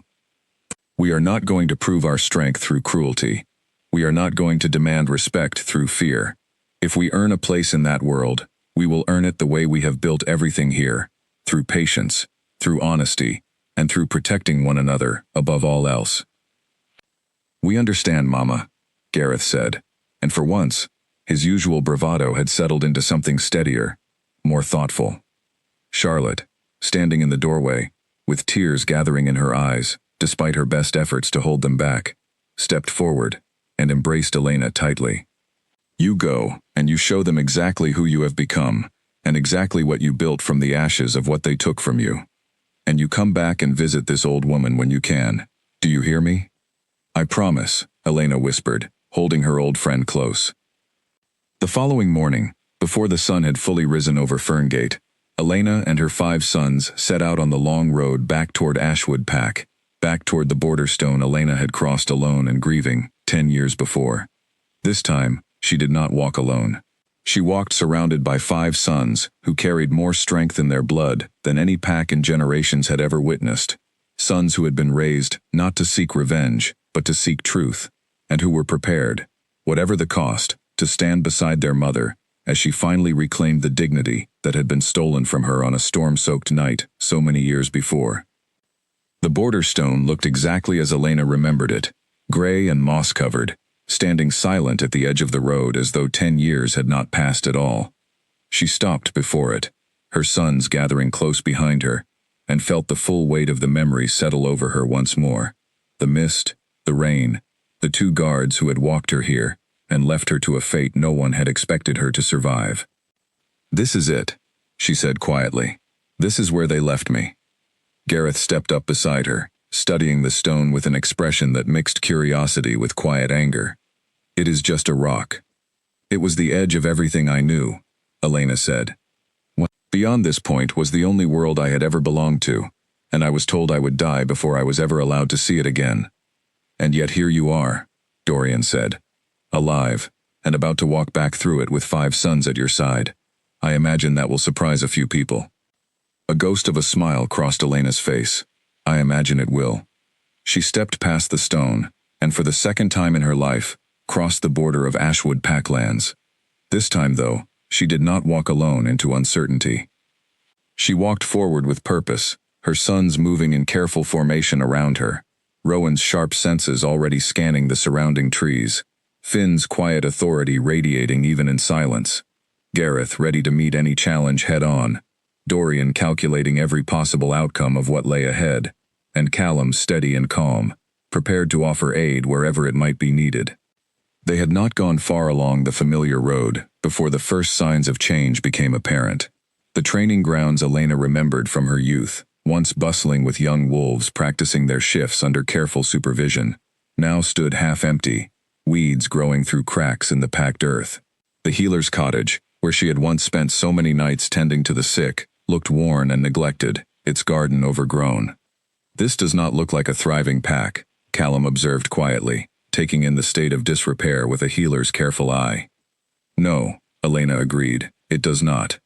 We are not going to prove our strength through cruelty. We are not going to demand respect through fear. If we earn a place in that world, we will earn it the way we have built everything here, through patience, through honesty, and through protecting one another above all else." "We understand, Mama," Gareth said, and for once, his usual bravado had settled into something steadier, more thoughtful. Charlotte, standing in the doorway, with tears gathering in her eyes, despite her best efforts to hold them back, stepped forward and embraced Elena tightly. "You go, and you show them exactly who you have become, and exactly what you built from the ashes of what they took from you. And you come back and visit this old woman when you can. Do you hear me?" "I promise," Elena whispered, holding her old friend close. The following morning, before the sun had fully risen over Ferngate, Elena and her 5 sons set out on the long road back toward Ashwood Pack, back toward the border stone Elena had crossed alone and grieving 10 years before. This time, she did not walk alone. She walked surrounded by 5 sons who carried more strength in their blood than any pack in generations had ever witnessed. Sons who had been raised not to seek revenge, but to seek truth, and who were prepared, whatever the cost, to stand beside their mother as she finally reclaimed the dignity that had been stolen from her on a storm-soaked night so many years before. The border stone looked exactly as Elena remembered it, gray and moss-covered, standing silent at the edge of the road as though 10 years had not passed at all. She stopped before it, her sons gathering close behind her, and felt the full weight of the memory settle over her once more. The mist, the rain, the 2 guards who had walked her here, and left her to a fate no one had expected her to survive. "This is it," she said quietly. "This is where they left me." Gareth stepped up beside her, studying the stone with an expression that mixed curiosity with quiet anger. "It is just a rock." "It was the edge of everything I knew," Elena said. "Beyond this point was the only world I had ever belonged to, and I was told I would die before I was ever allowed to see it again. And yet here you are," Dorian said, "alive, and about to walk back through it with 5 sons at your side. I imagine that will surprise a few people." A ghost of a smile crossed Elena's face. "I imagine it will." She stepped past the stone, and for the second time in her life, crossed the border of Ashwood Packlands. This time, though, she did not walk alone into uncertainty. She walked forward with purpose, her sons moving in careful formation around her, Rowan's sharp senses already scanning the surrounding trees, Finn's quiet authority radiating even in silence, Gareth ready to meet any challenge head-on, Dorian calculating every possible outcome of what lay ahead, and Callum steady and calm, prepared to offer aid wherever it might be needed. They had not gone far along the familiar road before the first signs of change became apparent. The training grounds Elena remembered from her youth, once bustling with young wolves practicing their shifts under careful supervision, now stood half-empty, weeds growing through cracks in the packed earth. The healer's cottage, where she had once spent so many nights tending to the sick, looked worn and neglected, its garden overgrown. "This does not look like a thriving pack," Callum observed quietly, taking in the state of disrepair with a healer's careful eye. "No," Elena agreed, "it does not."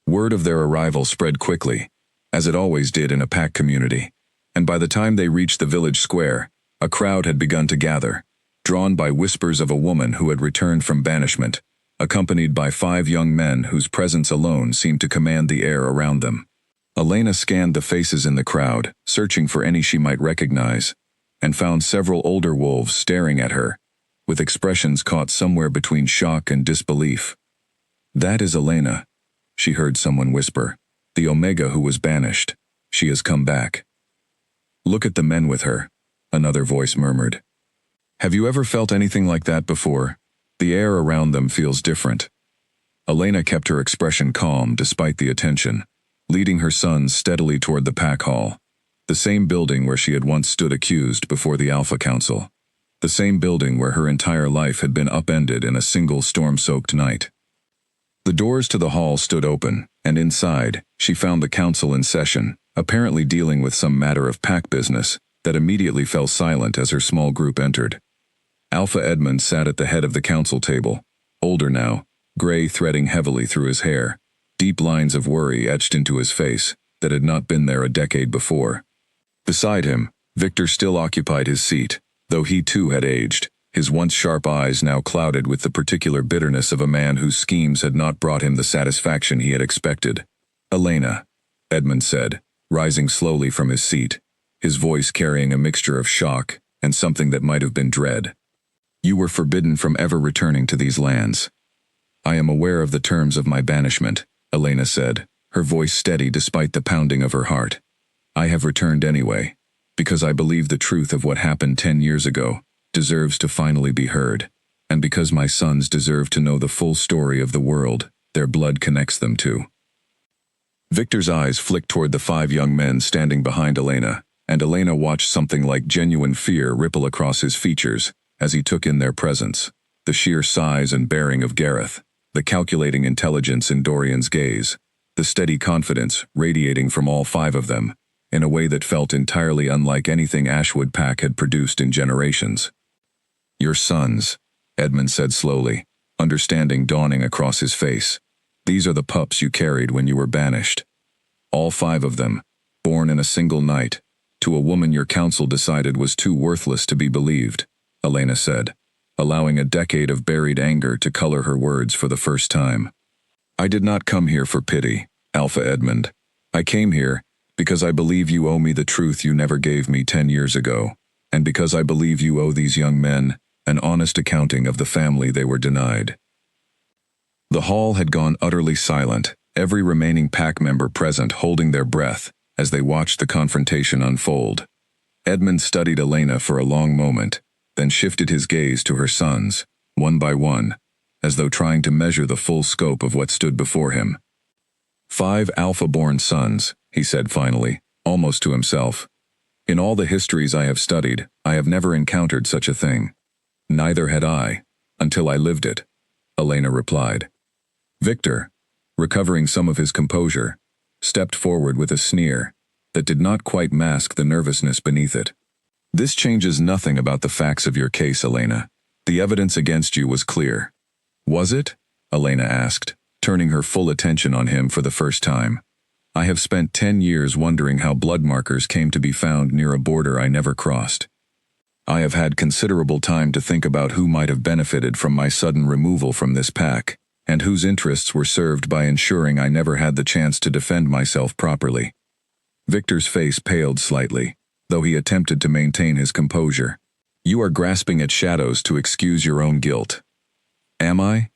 Word of their arrival spread quickly, as it always did in a pack community, and by the time they reached the village square, a crowd had begun to gather, drawn by whispers of a woman who had returned from banishment, accompanied by 5 young men whose presence alone seemed to command the air around them. Elena scanned the faces in the crowd, searching for any she might recognize, and found several older wolves staring at her, with expressions caught somewhere between shock and disbelief. "That is Elena," she heard someone whisper, "the Omega who was banished. She has come back." "Look at the men with her," another voice murmured. "Have you ever felt anything like that before? The air around them feels different." Elena kept her expression calm despite the attention, leading her sons steadily toward the pack hall, the same building where she had once stood accused before the Alpha Council, the same building where her entire life had been upended in a single storm-soaked night. The doors to the hall stood open, and inside, she found the council in session, apparently dealing with some matter of pack business, that immediately fell silent as her small group entered. Alpha Edmund sat at the head of the council table, older now, gray threading heavily through his hair, deep lines of worry etched into his face that had not been there a decade before. Beside him, Victor still occupied his seat, though he too had aged, his once sharp eyes now clouded with the particular bitterness of a man whose schemes had not brought him the satisfaction he had expected. "Elena," Edmund said, rising slowly from his seat, his voice carrying a mixture of shock and something that might have been dread. "You were forbidden from ever returning to these lands." "I am aware of the terms of my banishment," Elena said, her voice steady despite the pounding of her heart. "I have returned anyway, because I believe the truth of what happened 10 years ago deserves to finally be heard, and because my sons deserve to know the full story of the world their blood connects them to." Victor's eyes flicked toward the 5 young men standing behind Elena, and Elena watched something like genuine fear ripple across his features as he took in their presence, the sheer size and bearing of Gareth, the calculating intelligence in Dorian's gaze, the steady confidence radiating from all 5 of them, in a way that felt entirely unlike anything Ashwood Pack had produced in generations. "Your sons," Edmund said slowly, understanding dawning across his face. "These are the pups you carried when you were banished. All 5 of them, born in a single night, to a woman your council decided was too worthless to be believed," Elena said, allowing a decade of buried anger to color her words for the first time. "I did not come here for pity, Alpha Edmund. I came here because I believe you owe me the truth you never gave me 10 years ago, and because I believe you owe these young men an honest accounting of the family they were denied." The hall had gone utterly silent, every remaining pack member present holding their breath as they watched the confrontation unfold. Edmund studied Elena for a long moment, then shifted his gaze to her sons, one by one, as though trying to measure the full scope of what stood before him. 5 Alpha-born sons, he said finally, almost to himself. "In all the histories I have studied, I have never encountered such a thing." "Neither had I, until I lived it," Elena replied. Victor, recovering some of his composure, stepped forward with a sneer that did not quite mask the nervousness beneath it. "This changes nothing about the facts of your case, Elena. The evidence against you was clear." "Was it?" Elena asked, turning her full attention on him for the first time. "I have spent 10 years wondering how blood markers came to be found near a border I never crossed. I have had considerable time to think about who might have benefited from my sudden removal from this pack, and whose interests were served by ensuring I never had the chance to defend myself properly." Victor's face paled slightly, though he attempted to maintain his composure. "You are grasping at shadows to excuse your own guilt." "Am I?"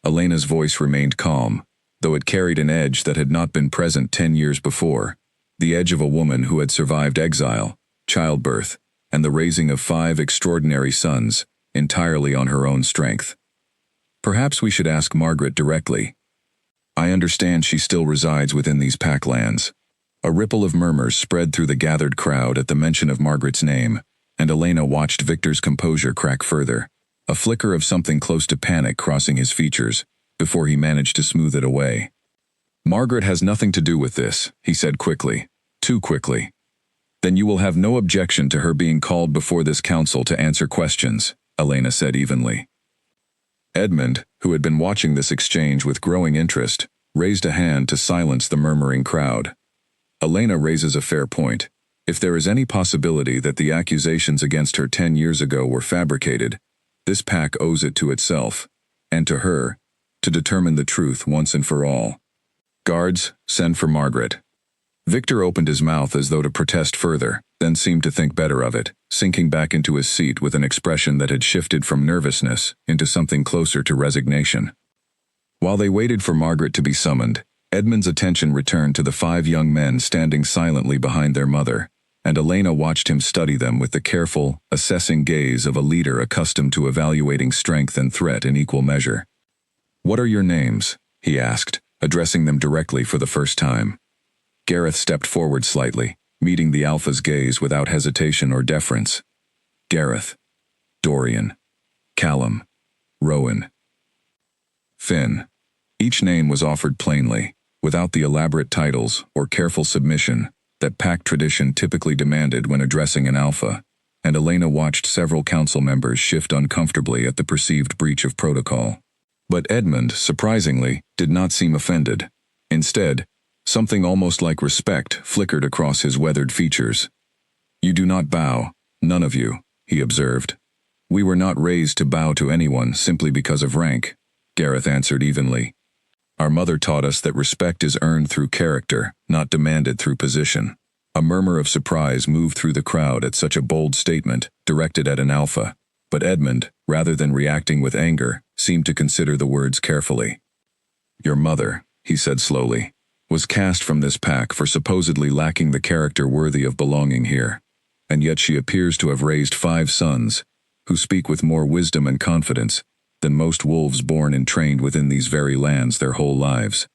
Elena's voice remained calm, though it carried an edge that had not been present 10 years before, the edge of a woman who had survived exile, childbirth, and the raising of 5 extraordinary sons, entirely on her own strength. "Perhaps we should ask Margaret directly. I understand she still resides within these pack lands." A ripple of murmurs spread through the gathered crowd at the mention of Margaret's name, and Elena watched Victor's composure crack further, a flicker of something close to panic crossing his features, before he managed to smooth it away. "Margaret has nothing to do with this," he said quickly, too quickly. "Then you will have no objection to her being called before this council to answer questions," Elena said evenly. Edmund, who had been watching this exchange with growing interest, raised a hand to silence the murmuring crowd. "Elena raises a fair point. If there is any possibility that the accusations against her 10 years ago were fabricated, this pack owes it to itself, and to her, to determine the truth once and for all. Guards, send for Margaret." Victor opened his mouth as though to protest further, then seemed to think better of it, sinking back into his seat with an expression that had shifted from nervousness into something closer to resignation. While they waited for Margaret to be summoned, Edmund's attention returned to the 5 young men standing silently behind their mother, and Elena watched him study them with the careful, assessing gaze of a leader accustomed to evaluating strength and threat in equal measure. "What are your names?" he asked, addressing them directly for the first time. Gareth stepped forward slightly, meeting the Alpha's gaze without hesitation or deference. Gareth. Dorian. Callum. Rowan. Finn. Each name was offered plainly, without the elaborate titles or careful submission that pack tradition typically demanded when addressing an Alpha, and Elena watched several council members shift uncomfortably at the perceived breach of protocol. But Edmund, surprisingly, did not seem offended. Instead, something almost like respect flickered across his weathered features. "You do not bow, none of you," he observed. "We were not raised to bow to anyone simply because of rank," Gareth answered evenly. "Our mother taught us that respect is earned through character, not demanded through position." A murmur of surprise moved through the crowd at such a bold statement directed at an Alpha, but Edmund, rather than reacting with anger, seemed to consider the words carefully. "Your mother," he said slowly, "was cast from this pack for supposedly lacking the character worthy of belonging here, and yet she appears to have raised 5 sons, who speak with more wisdom and confidence than most wolves born and trained within these very lands their whole lives."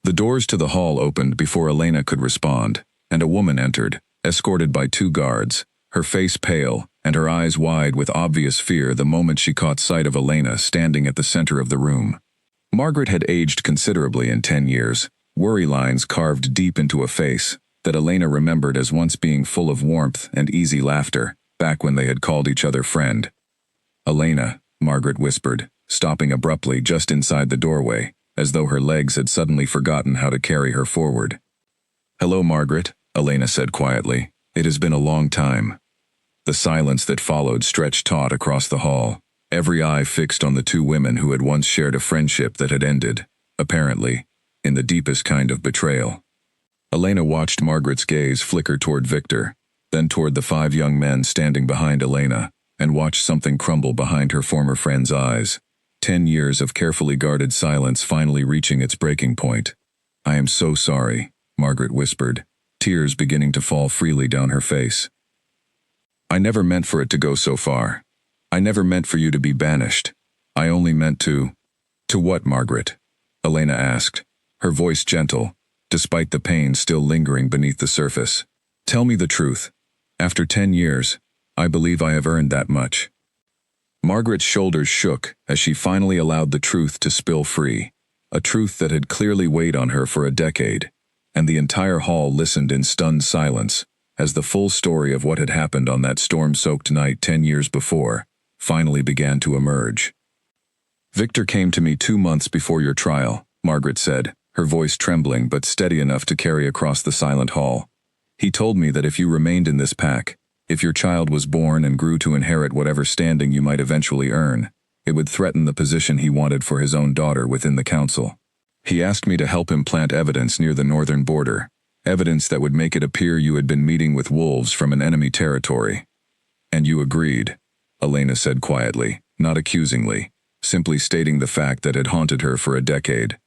The doors to the hall opened before Elena could respond, and a woman entered, escorted by 2 guards, her face pale and her eyes wide with obvious fear the moment she caught sight of Elena standing at the center of the room. Margaret had aged considerably in 10 years, worry lines carved deep into a face that Elena remembered as once being full of warmth and easy laughter, back when they had called each other friend. "Elena," Margaret whispered, stopping abruptly just inside the doorway, as though her legs had suddenly forgotten how to carry her forward. "Hello, Margaret," Elena said quietly. "It has been a long time." The silence that followed stretched taut across the hall, every eye fixed on the 2 women who had once shared a friendship that had ended, apparently, in the deepest kind of betrayal. Elena watched Margaret's gaze flicker toward Victor, then toward the 5 young men standing behind Elena, and watched something crumble behind her former friend's eyes. 10 years of carefully guarded silence finally reaching its breaking point. "I am so sorry," Margaret whispered, tears beginning to fall freely down her face. "I never meant for it to go so far. I never meant for you to be banished. I only meant to—" "To what, Margaret?" Elena asked, her voice gentle, despite the pain still lingering beneath the surface. "Tell me the truth. After 10 years, I believe I have earned that much." Margaret's shoulders shook as she finally allowed the truth to spill free, a truth that had clearly weighed on her for a decade, and the entire hall listened in stunned silence as the full story of what had happened on that storm-soaked night 10 years before finally began to emerge. "Victor came to me 2 months before your trial," Margaret said, her voice trembling but steady enough to carry across the silent hall. "He told me that if you remained in this pack, if your child was born and grew to inherit whatever standing you might eventually earn, it would threaten the position he wanted for his own daughter within the council. He asked me to help him plant evidence near the northern border, evidence that would make it appear you had been meeting with wolves from an enemy territory. And you agreed," Elena said quietly, not accusingly, simply stating the fact that had haunted her for a decade.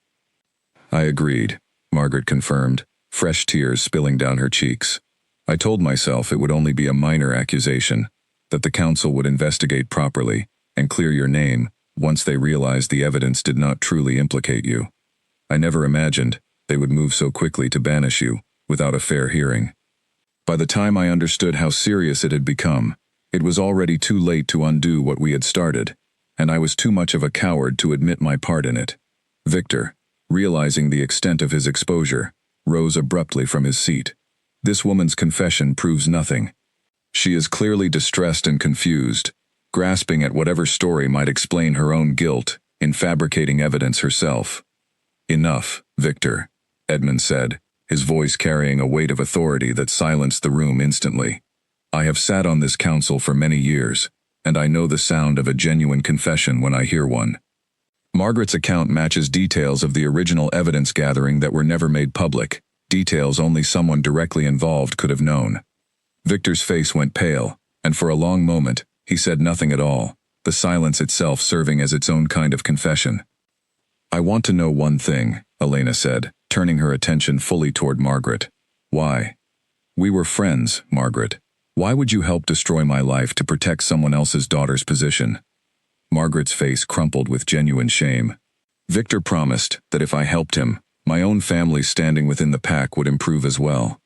"I agreed," Margaret confirmed, fresh tears spilling down her cheeks. "I told myself it would only be a minor accusation, that the council would investigate properly and clear your name once they realized the evidence did not truly implicate you. I never imagined they would move so quickly to banish you without a fair hearing. By the time I understood how serious it had become, it was already too late to undo what we had started, and I was too much of a coward to admit my part in it." Victor, realizing the extent of his exposure, rose abruptly from his seat. "This woman's confession proves nothing. She is clearly distressed and confused, grasping at whatever story might explain her own guilt in fabricating evidence herself." "Enough, Victor," Edmund said, his voice carrying a weight of authority that silenced the room instantly. "I have sat on this council for many years, and I know the sound of a genuine confession when I hear one." Margaret's account matches details of the original evidence gathering that were never made public, details only someone directly involved could have known. Victor's face went pale, and for a long moment, he said nothing at all, the silence itself serving as its own kind of confession. "I want to know one thing," Elena said, turning her attention fully toward Margaret. "Why? We were friends, Margaret. Why would you help destroy my life to protect someone else's daughter's position?" Margaret's face crumpled with genuine shame. Victor promised that if I helped him, my own family's standing within the pack would improve as well.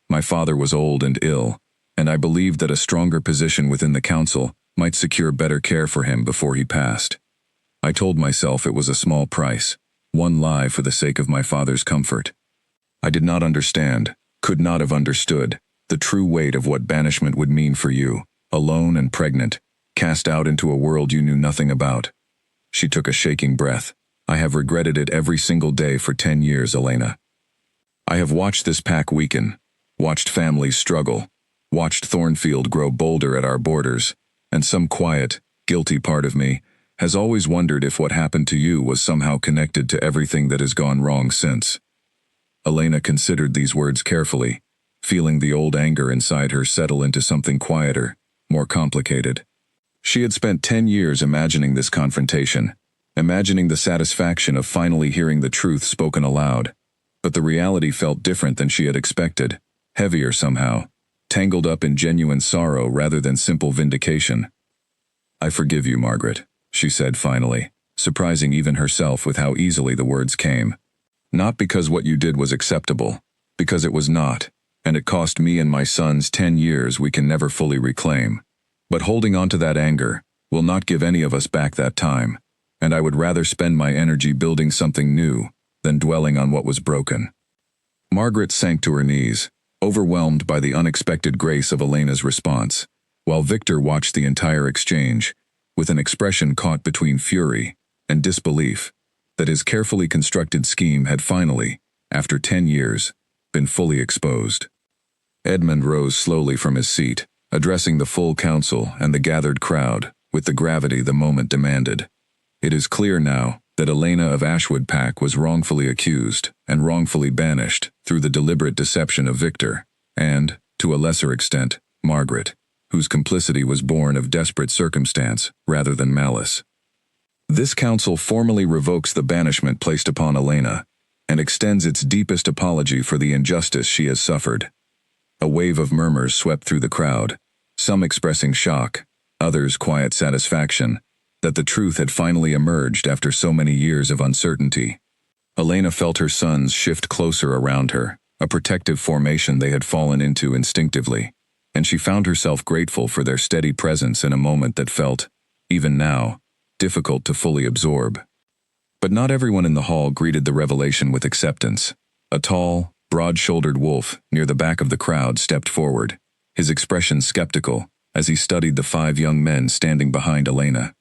My father was old and ill, and I believed that a stronger position within the council might secure better care for him before he passed. I told myself it was a small price, one lie for the sake of my father's comfort. I did not understand, could not have understood, the true weight of what banishment would mean for you, alone and pregnant, cast out into a world you knew nothing about. She took a shaking breath. I have regretted it every single day for 10 years, Elena. I have watched this pack weaken, watched families struggle, watched Thornfield grow bolder at our borders, and some quiet, guilty part of me has always wondered if what happened to you was somehow connected to everything that has gone wrong since. Elena considered these words carefully, feeling the old anger inside her settle into something quieter, more complicated. She had spent 10 years imagining this confrontation, imagining the satisfaction of finally hearing the truth spoken aloud. But the reality felt different than she had expected, heavier somehow, tangled up in genuine sorrow rather than simple vindication. I forgive you, Margaret, she said finally, surprising even herself with how easily the words came. Not because what you did was acceptable, because it was not, and it cost me and my sons 10 years we can never fully reclaim. But holding on to that anger will not give any of us back that time, and I would rather spend my energy building something new than dwelling on what was broken. Margaret sank to her knees, overwhelmed by the unexpected grace of Elena's response, while Victor watched the entire exchange, with an expression caught between fury and disbelief that his carefully constructed scheme had finally, after 10 years, been fully exposed. Edmund rose slowly from his seat, addressing the full council and the gathered crowd with the gravity the moment demanded. It is clear now that Elena of Ashwood Pack was wrongfully accused and wrongfully banished through the deliberate deception of Victor, and, to a lesser extent, Margaret, whose complicity was born of desperate circumstance rather than malice. This council formally revokes the banishment placed upon Elena, and extends its deepest apology for the injustice she has suffered. A wave of murmurs swept through the crowd, some expressing shock, others quiet satisfaction, that the truth had finally emerged after so many years of uncertainty. Elena felt her sons shift closer around her, a protective formation they had fallen into instinctively, and she found herself grateful for their steady presence in a moment that felt, even now, difficult to fully absorb. But not everyone in the hall greeted the revelation with acceptance. A tall, broad-shouldered wolf near the back of the crowd stepped forward, his expression skeptical as he studied the 5 young men standing behind Elena.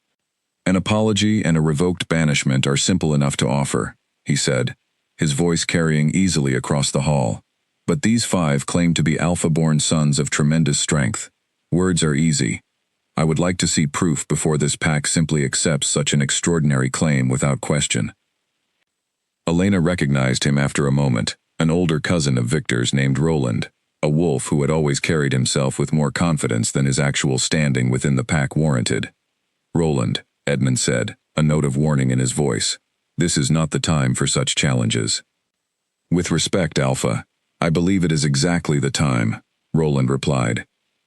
An apology and a revoked banishment are simple enough to offer, he said, his voice carrying easily across the hall. But these 5 claim to be alpha-born sons of tremendous strength. Words are easy. I would like to see proof before this pack simply accepts such an extraordinary claim without question. Elena recognized him after a moment, an older cousin of Victor's named Roland, a wolf who had always carried himself with more confidence than his actual standing within the pack warranted. Roland, Edmund said, a note of warning in his voice. This is not the time for such challenges. With respect, Alpha, I believe it is exactly the time, Roland replied.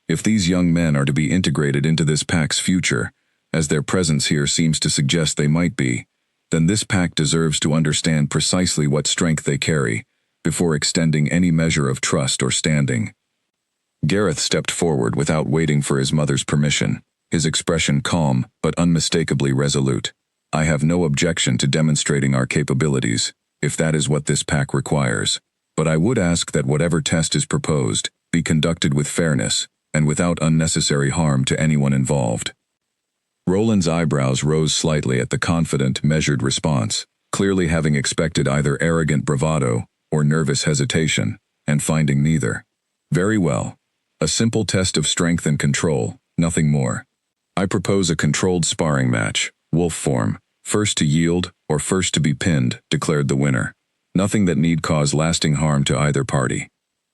If these young men are to be integrated into this pack's future, as their presence here seems to suggest they might be, then this pack deserves to understand precisely what strength they carry, before extending any measure of trust or standing. Gareth stepped forward without waiting for his mother's permission, his expression calm but unmistakably resolute. I have no objection to demonstrating our capabilities, if that is what this pack requires, but I would ask that whatever test is proposed be conducted with fairness, and without unnecessary harm to anyone involved. Roland's eyebrows rose slightly at the confident, measured response, clearly having expected either arrogant bravado or nervous hesitation, and finding neither. Very well. A simple test of strength and control, nothing more. I propose a controlled sparring match, wolf form, first to yield or first to be pinned, declared the winner. Nothing that need cause lasting harm to either party.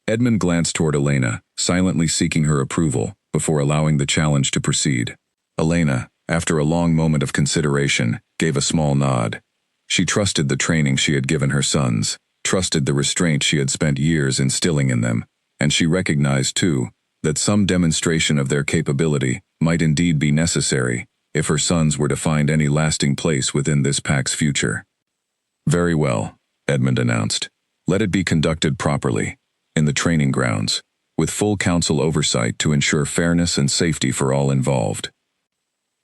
Edmund glanced toward Elena, silently seeking her approval, before allowing the challenge to proceed. Elena, after a long moment of consideration, gave a small nod. She trusted the training she had given her sons, trusted the restraint she had spent years instilling in them, and she recognized, too, that some demonstration of their capability might indeed be necessary if her sons were to find any lasting place within this pack's future. Very well, Edmund announced. Let it be conducted properly, in the training grounds, with full council oversight to ensure fairness and safety for all involved.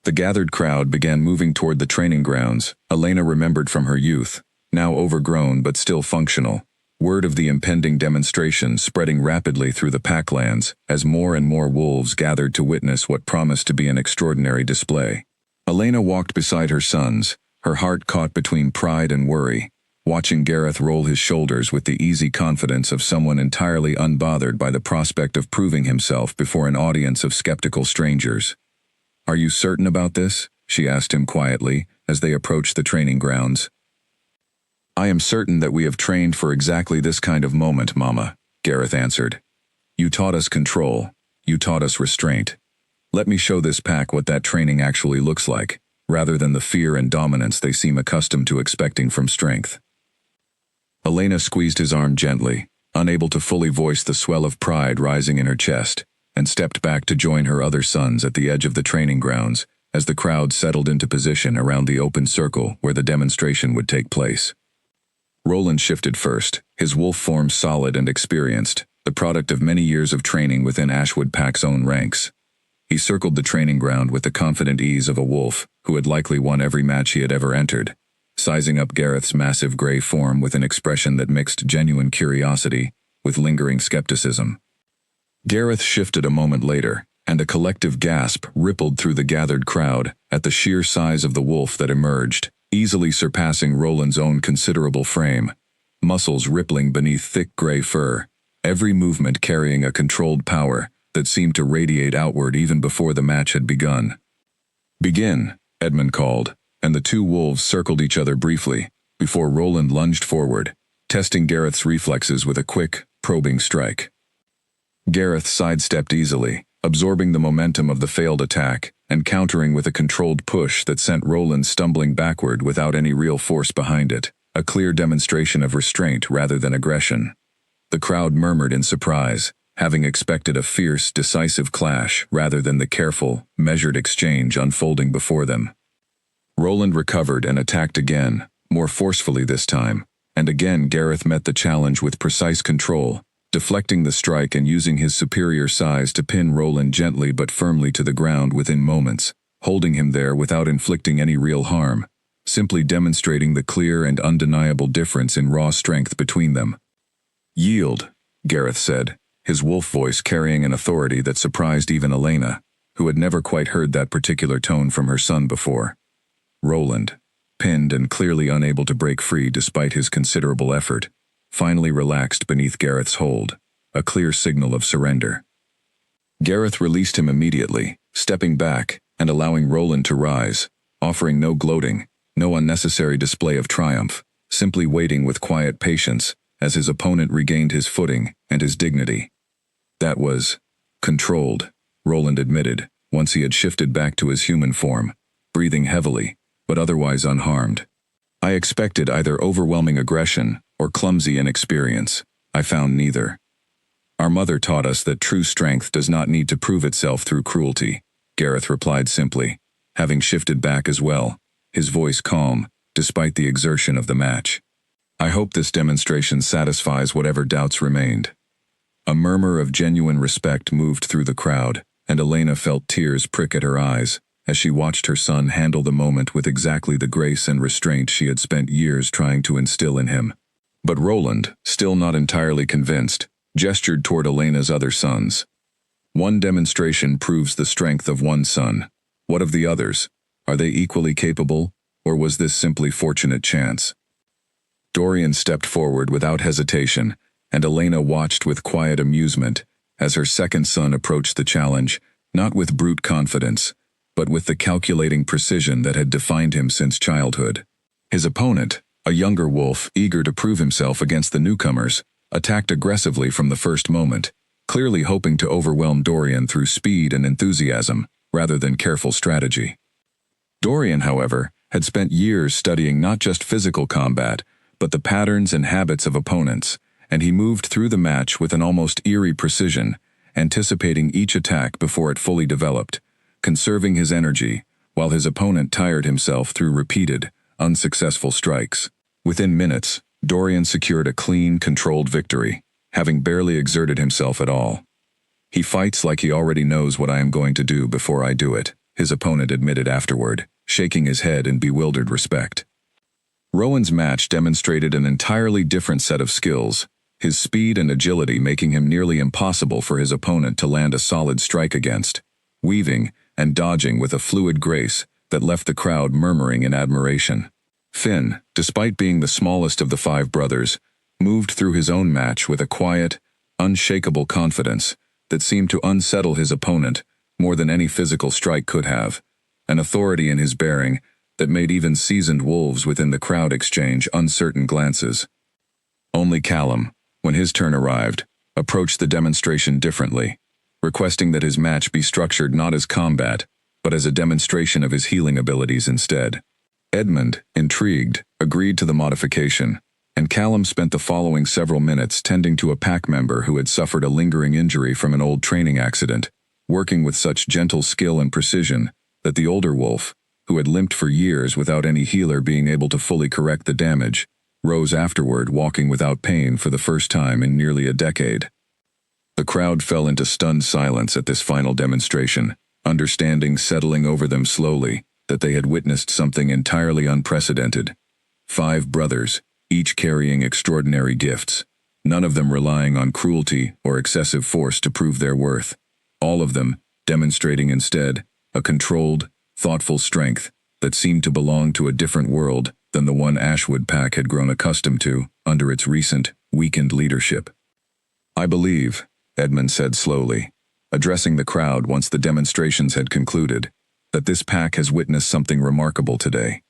The gathered crowd began moving toward the training grounds Elena remembered from her youth, now overgrown but still functional. Word of the impending demonstration spreading rapidly through the packlands as more and more wolves gathered to witness what promised to be an extraordinary display. Elena walked beside her sons, her heart caught between pride and worry, watching Gareth roll his shoulders with the easy confidence of someone entirely unbothered by the prospect of proving himself before an audience of skeptical strangers. "Are you certain about this?" she asked him quietly as they approached the training grounds. "I am certain that we have trained for exactly this kind of moment, Mama," Gareth answered. "You taught us control. You taught us restraint. Let me show this pack what that training actually looks like, rather than the fear and dominance they seem accustomed to expecting from strength." Elena squeezed his arm gently, unable to fully voice the swell of pride rising in her chest, and stepped back to join her other sons at the edge of the training grounds as the crowd settled into position around the open circle where the demonstration would take place. Roland shifted first, his wolf form solid and experienced, the product of many years of training within Ashwood Pack's own ranks. He circled the training ground with the confident ease of a wolf who had likely won every match he had ever entered, sizing up Gareth's massive gray form with an expression that mixed genuine curiosity with lingering skepticism. Gareth shifted a moment later, and a collective gasp rippled through the gathered crowd at the sheer size of the wolf that emerged, easily surpassing Roland's own considerable frame, muscles rippling beneath thick gray fur, every movement carrying a controlled power that seemed to radiate outward even before the match had begun. "Begin," Edmund called, and the two wolves circled each other briefly, before Roland lunged forward, testing Gareth's reflexes with a quick, probing strike. Gareth sidestepped easily, absorbing the momentum of the failed attack, and countering with a controlled push that sent Roland stumbling backward without any real force behind it, a clear demonstration of restraint rather than aggression. The crowd murmured in surprise, having expected a fierce, decisive clash rather than the careful, measured exchange unfolding before them. Roland recovered and attacked again, more forcefully this time, and again Gareth met the challenge with precise control, deflecting the strike and using his superior size to pin Roland gently but firmly to the ground within moments, holding him there without inflicting any real harm, simply demonstrating the clear and undeniable difference in raw strength between them. "Yield," Gareth said, his wolf voice carrying an authority that surprised even Elena, who had never quite heard that particular tone from her son before. Roland, pinned and clearly unable to break free despite his considerable effort, finally relaxed beneath Gareth's hold, a clear signal of surrender. Gareth released him immediately, stepping back and allowing Roland to rise, offering no gloating, no unnecessary display of triumph, simply waiting with quiet patience as his opponent regained his footing and his dignity. That was controlled, Roland admitted, once he had shifted back to his human form, breathing heavily, but otherwise unharmed. "I expected either overwhelming aggression or clumsy inexperience. I found neither. Our mother taught us that true strength does not need to prove itself through cruelty," Gareth replied simply, having shifted back as well, his voice calm, despite the exertion of the match. "I hope this demonstration satisfies whatever doubts remained." A murmur of genuine respect moved through the crowd, and Elena felt tears prick at her eyes as she watched her son handle the moment with exactly the grace and restraint she had spent years trying to instill in him. But Roland, still not entirely convinced, gestured toward Elena's other sons. "One demonstration proves the strength of one son. What of the others? Are they equally capable, or was this simply fortunate chance?" Dorian stepped forward without hesitation, and Elena watched with quiet amusement as her second son approached the challenge, not with brute confidence, but with the calculating precision that had defined him since childhood. His opponent, a younger wolf eager to prove himself against the newcomers, attacked aggressively from the first moment, clearly hoping to overwhelm Dorian through speed and enthusiasm, rather than careful strategy. Dorian, however, had spent years studying not just physical combat, but the patterns and habits of opponents, and he moved through the match with an almost eerie precision, anticipating each attack before it fully developed, conserving his energy, while his opponent tired himself through repeated, unsuccessful strikes. Within minutes, Dorian secured a clean, controlled victory, having barely exerted himself at all. He fights like he already knows what I am going to do before I do it, his opponent admitted afterward, shaking his head in bewildered respect. Rowan's match demonstrated an entirely different set of skills, his speed and agility making him nearly impossible for his opponent to land a solid strike against, weaving and dodging with a fluid grace that left the crowd murmuring in admiration. Finn, despite being the smallest of the five brothers, moved through his own match with a quiet, unshakable confidence that seemed to unsettle his opponent more than any physical strike could have, an authority in his bearing that made even seasoned wolves within the crowd exchange uncertain glances. Only Callum, when his turn arrived, approached the demonstration differently, requesting that his match be structured not as combat, but as a demonstration of his healing abilities instead. Edmund, intrigued, agreed to the modification, and Callum spent the following several minutes tending to a pack member who had suffered a lingering injury from an old training accident, working with such gentle skill and precision that the older wolf, who had limped for years without any healer being able to fully correct the damage, rose afterward walking without pain for the first time in nearly a decade. The crowd fell into stunned silence at this final demonstration, understanding settling over them slowly that they had witnessed something entirely unprecedented. 5 brothers, each carrying extraordinary gifts, none of them relying on cruelty or excessive force to prove their worth, all of them demonstrating instead a controlled, thoughtful strength that seemed to belong to a different world than the one Ashwood Pack had grown accustomed to under its recent, weakened leadership. "I believe," Edmund said slowly, addressing the crowd once the demonstrations had concluded, "that this pack has witnessed something remarkable today.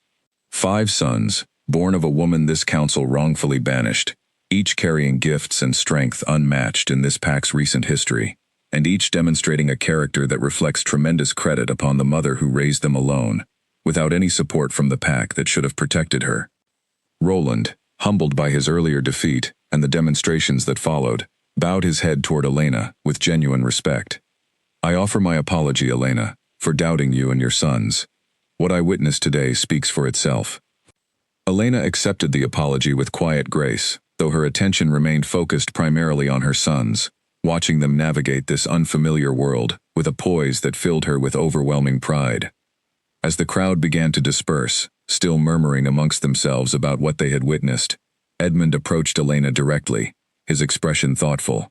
5 sons, born of a woman this council wrongfully banished, each carrying gifts and strength unmatched in this pack's recent history, and each demonstrating a character that reflects tremendous credit upon the mother who raised them alone, without any support from the pack that should have protected her." Roland, humbled by his earlier defeat and the demonstrations that followed, bowed his head toward Elena with genuine respect. "I offer my apology, Elena, for doubting you and your sons. What I witnessed today speaks for itself." Elena accepted the apology with quiet grace, though her attention remained focused primarily on her sons, watching them navigate this unfamiliar world with a poise that filled her with overwhelming pride. As the crowd began to disperse, still murmuring amongst themselves about what they had witnessed, Edmund approached Elena directly, his expression thoughtful.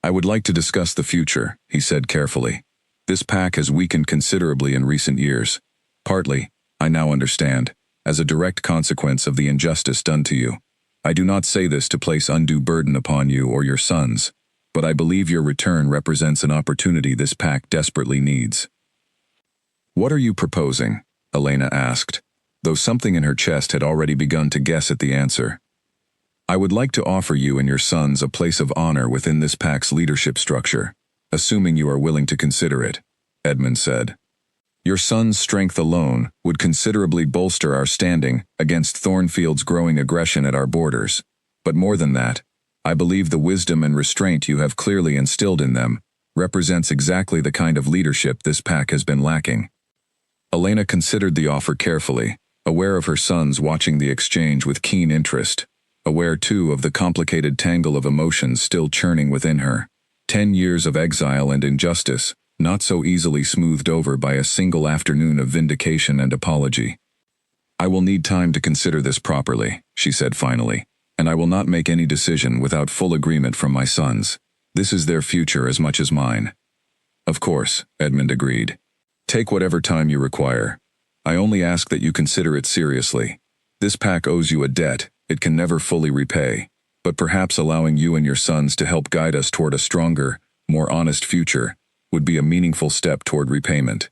"I would like to discuss the future," he said carefully. "This pack has weakened considerably in recent years, partly, I now understand, as a direct consequence of the injustice done to you. I do not say this to place undue burden upon you or your sons, but I believe your return represents an opportunity this pack desperately needs." "What are you proposing?" Elena asked, though something in her chest had already begun to guess at the answer. "I would like to offer you and your sons a place of honor within this pack's leadership structure, assuming you are willing to consider it," Edmund said. "Your son's strength alone would considerably bolster our standing against Thornfield's growing aggression at our borders, but more than that, I believe the wisdom and restraint you have clearly instilled in them represents exactly the kind of leadership this pack has been lacking." Elena considered the offer carefully, aware of her sons watching the exchange with keen interest, aware too of the complicated tangle of emotions still churning within her. 10 years of exile and injustice, not so easily smoothed over by a single afternoon of vindication and apology. "I will need time to consider this properly," she said finally, "and I will not make any decision without full agreement from my sons. This is their future as much as mine." "Of course," Edmund agreed. "Take whatever time you require. I only ask that you consider it seriously. This pack owes you a debt it can never fully repay, but perhaps allowing you and your sons to help guide us toward a stronger, more honest future would be a meaningful step toward repayment."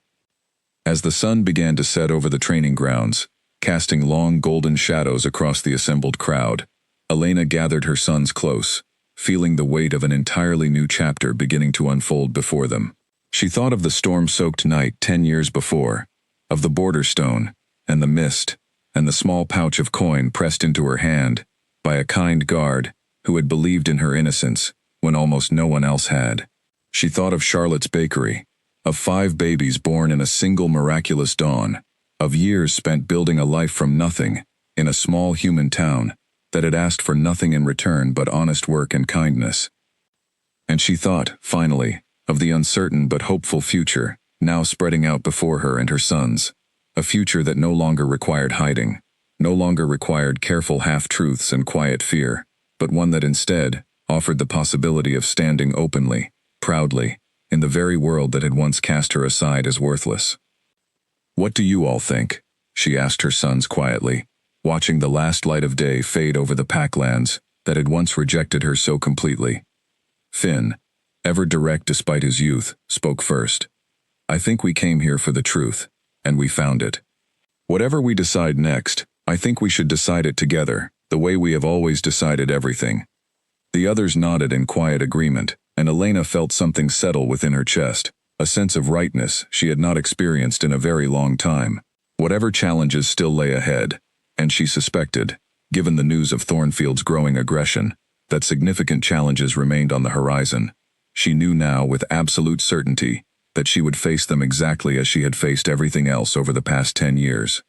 As the sun began to set over the training grounds, casting long golden shadows across the assembled crowd, Elena gathered her sons close, feeling the weight of an entirely new chapter beginning to unfold before them. She thought of the storm-soaked night 10 years before, of the border stone, and the mist, and the small pouch of coin pressed into her hand by a kind guard who had believed in her innocence when almost no one else had. She thought of Charlotte's bakery, of 5 babies born in a single miraculous dawn, of years spent building a life from nothing, in a small human town, that had asked for nothing in return but honest work and kindness. And she thought, finally, of the uncertain but hopeful future, now spreading out before her and her sons, a future that no longer required hiding, no longer required careful half-truths and quiet fear, but one that instead offered the possibility of standing openly, proudly, in the very world that had once cast her aside as worthless. "What do you all think?" she asked her sons quietly, watching the last light of day fade over the packlands that had once rejected her so completely. Finn, ever direct despite his youth, spoke first. "I think we came here for the truth, and we found it. Whatever we decide next, I think we should decide it together, the way we have always decided everything." The others nodded in quiet agreement, and Elena felt something settle within her chest, a sense of rightness she had not experienced in a very long time. Whatever challenges still lay ahead, and she suspected, given the news of Thornfield's growing aggression, that significant challenges remained on the horizon. She knew now with absolute certainty that she would face them exactly as she had faced everything else over the past 10 years.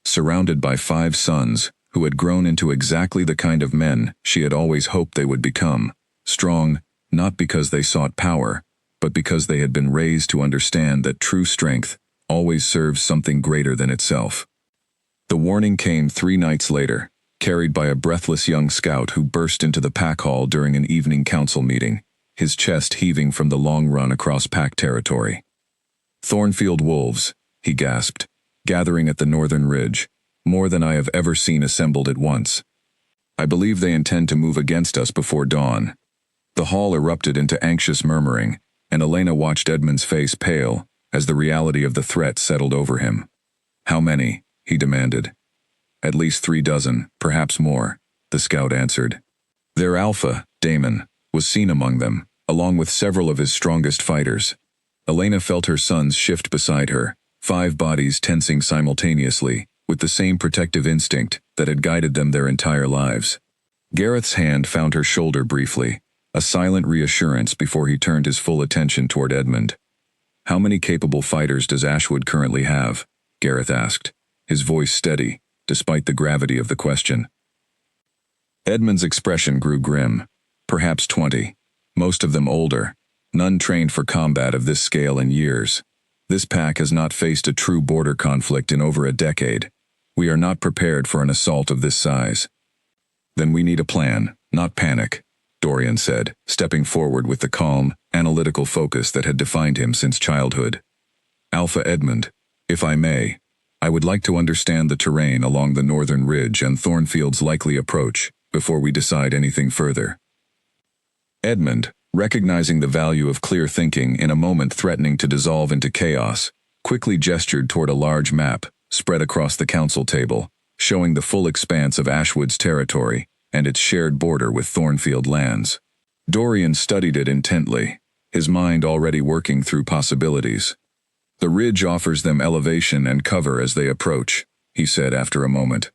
Surrounded by 5 sons, who had grown into exactly the kind of men she had always hoped they would become, strong, not because they sought power, but because they had been raised to understand that true strength always serves something greater than itself. The warning came 3 nights later, carried by a breathless young scout who burst into the pack hall during an evening council meeting, his chest heaving from the long run across pack territory. "Thornfield wolves," he gasped, "gathering at the northern ridge, more than I have ever seen assembled at once. I believe they intend to move against us before dawn." The hall erupted into anxious murmuring, and Elena watched Edmund's face pale as the reality of the threat settled over him. "How many?" he demanded. "At least 3 dozen, perhaps more," the scout answered. Their alpha, Damon, was seen among them, along with several of his strongest fighters. Elena felt her sons shift beside her, 5 bodies tensing simultaneously, with the same protective instinct that had guided them their entire lives. Gareth's hand found her shoulder briefly, a silent reassurance before he turned his full attention toward Edmund. "How many capable fighters does Ashwood currently have?" Gareth asked, his voice steady, despite the gravity of the question. Edmund's expression grew grim. "Perhaps 20. Most of them older, none trained for combat of this scale in years. This pack has not faced a true border conflict in over a decade. We are not prepared for an assault of this size." "Then we need a plan, not panic," Dorian said, stepping forward with the calm, analytical focus that had defined him since childhood. "Alpha Edmund, if I may, I would like to understand the terrain along the northern ridge and Thornfield's likely approach before we decide anything further." Edmund, recognizing the value of clear thinking in a moment threatening to dissolve into chaos, quickly gestured toward a large map spread across the council table, showing the full expanse of Ashwood's territory and its shared border with Thornfield lands. Dorian studied it intently, his mind already working through possibilities. "The ridge offers them elevation and cover as they approach," he said after a moment.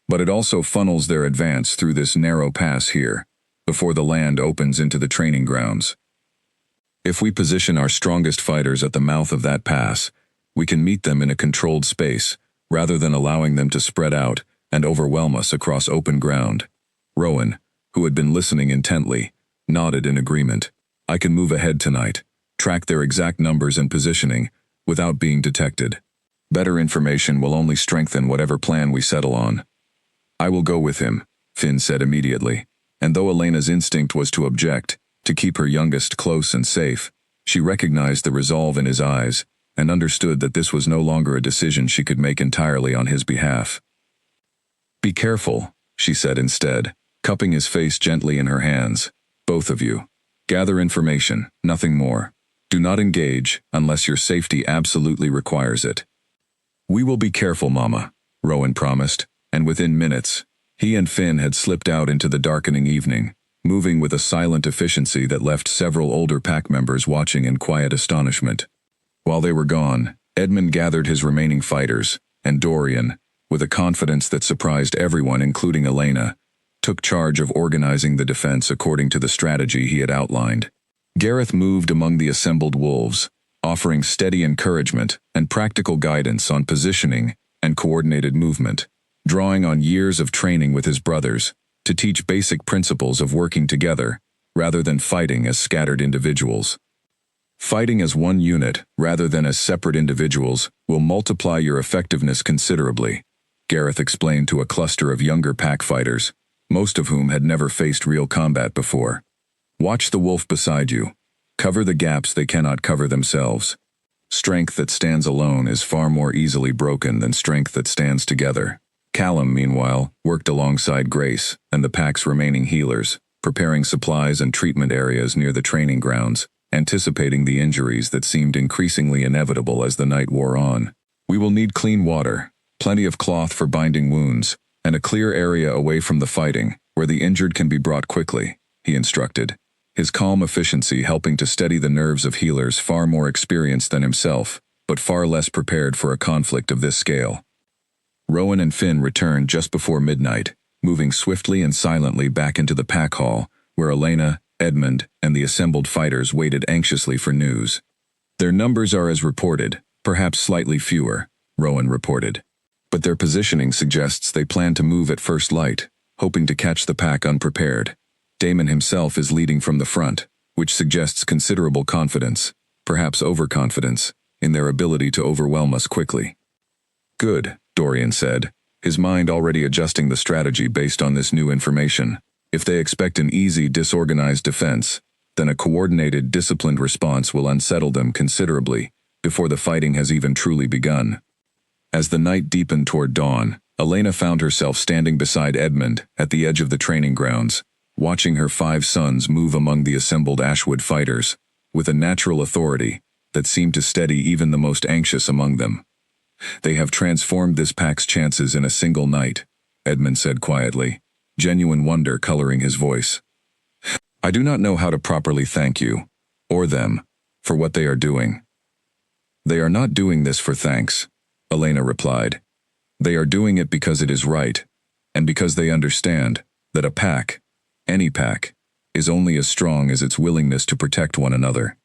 "But it also funnels their advance through this narrow pass here, before the land opens into the training grounds. If we position our strongest fighters at the mouth of that pass, we can meet them in a controlled space, rather than allowing them to spread out and overwhelm us across open ground." Rowan, who had been listening intently, nodded in agreement. "I can move ahead tonight, track their exact numbers and positioning, without being detected. Better information will only strengthen whatever plan we settle on." "I will go with him," Finn said immediately, and though Elena's instinct was to object, to keep her youngest close and safe, she recognized the resolve in his eyes, and understood that this was no longer a decision she could make entirely on his behalf. "Be careful," she said instead, cupping his face gently in her hands. "Both of you. Gather information, nothing more. Do not engage unless your safety absolutely requires it." "We will be careful, Mama," Rowan promised, and within minutes, he and Finn had slipped out into the darkening evening, moving with a silent efficiency that left several older pack members watching in quiet astonishment. While they were gone, Edmund gathered his remaining fighters, and Dorian, with a confidence that surprised everyone including Elena, took charge of organizing the defense according to the strategy he had outlined. Gareth moved among the assembled wolves, offering steady encouragement and practical guidance on positioning and coordinated movement. drawing on years of training with his brothers to teach basic principles of working together rather than fighting as scattered individuals. Fighting as one unit rather than as separate individuals will multiply your effectiveness considerably, Gareth explained to a cluster of younger pack fighters, most of whom had never faced real combat before. Watch the wolf beside you. Cover the gaps they cannot cover themselves. Strength that stands alone is far more easily broken than strength that stands together. Callum, meanwhile, worked alongside Grace and the pack's remaining healers, preparing supplies and treatment areas near the training grounds, anticipating the injuries that seemed increasingly inevitable as the night wore on. We will need clean water, plenty of cloth for binding wounds, and a clear area away from the fighting, where the injured can be brought quickly, he instructed, his calm efficiency helping to steady the nerves of healers far more experienced than himself, but far less prepared for a conflict of this scale. Rowan and Finn returned just before midnight, moving swiftly and silently back into the pack hall, where Elena, Edmund, and the assembled fighters waited anxiously for news. Their numbers are as reported, perhaps slightly fewer, Rowan reported. But their positioning suggests they plan to move at first light, hoping to catch the pack unprepared. Damon himself is leading from the front, which suggests considerable confidence, perhaps overconfidence, in their ability to overwhelm us quickly. Good, Dorian said, his mind already adjusting the strategy based on this new information. If they expect an easy, disorganized defense, then a coordinated, disciplined response will unsettle them considerably before the fighting has even truly begun. As the night deepened toward dawn, Elena found herself standing beside Edmund at the edge of the training grounds, watching her 5 sons move among the assembled Ashwood fighters, with a natural authority that seemed to steady even the most anxious among them. They have transformed this pack's chances in a single night, Edmund said quietly, genuine wonder coloring his voice. I do not know how to properly thank you, or them, for what they are doing. They are not doing this for thanks, Elena replied. They are doing it because it is right, and because they understand that a pack, any pack, is only as strong as its willingness to protect one another.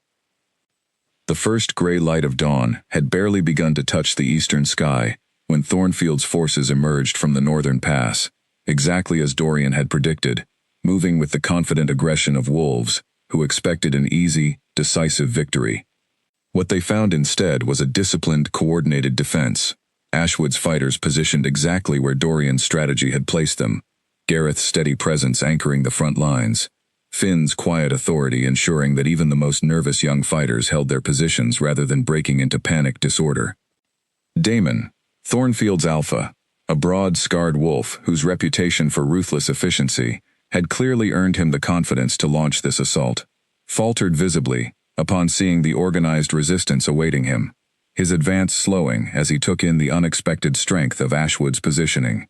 The first gray light of dawn had barely begun to touch the eastern sky when Thornfield's forces emerged from the northern pass, exactly as Dorian had predicted, moving with the confident aggression of wolves who expected an easy, decisive victory. What they found instead was a disciplined, coordinated defense. Ashwood's fighters positioned exactly where Dorian's strategy had placed them, Gareth's steady presence anchoring the front lines, Finn's quiet authority ensuring that even the most nervous young fighters held their positions rather than breaking into panic disorder. Damon, Thornfield's alpha, a broad, scarred wolf whose reputation for ruthless efficiency had clearly earned him the confidence to launch this assault, faltered visibly upon seeing the organized resistance awaiting him, his advance slowing as he took in the unexpected strength of Ashwood's positioning.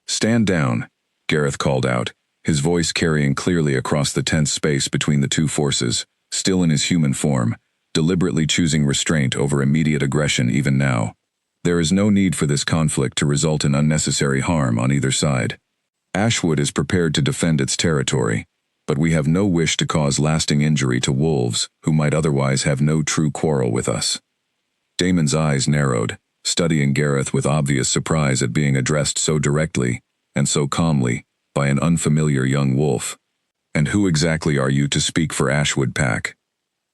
Stand down, Gareth called out, his voice carrying clearly across the tense space between the two forces, still in his human form, deliberately choosing restraint over immediate aggression even now. There is no need for this conflict to result in unnecessary harm on either side. Ashwood is prepared to defend its territory, but we have no wish to cause lasting injury to wolves who might otherwise have no true quarrel with us. Damon's eyes narrowed, studying Gareth with obvious surprise at being addressed so directly and so calmly by an unfamiliar young wolf. And who exactly are you to speak for Ashwood Pack?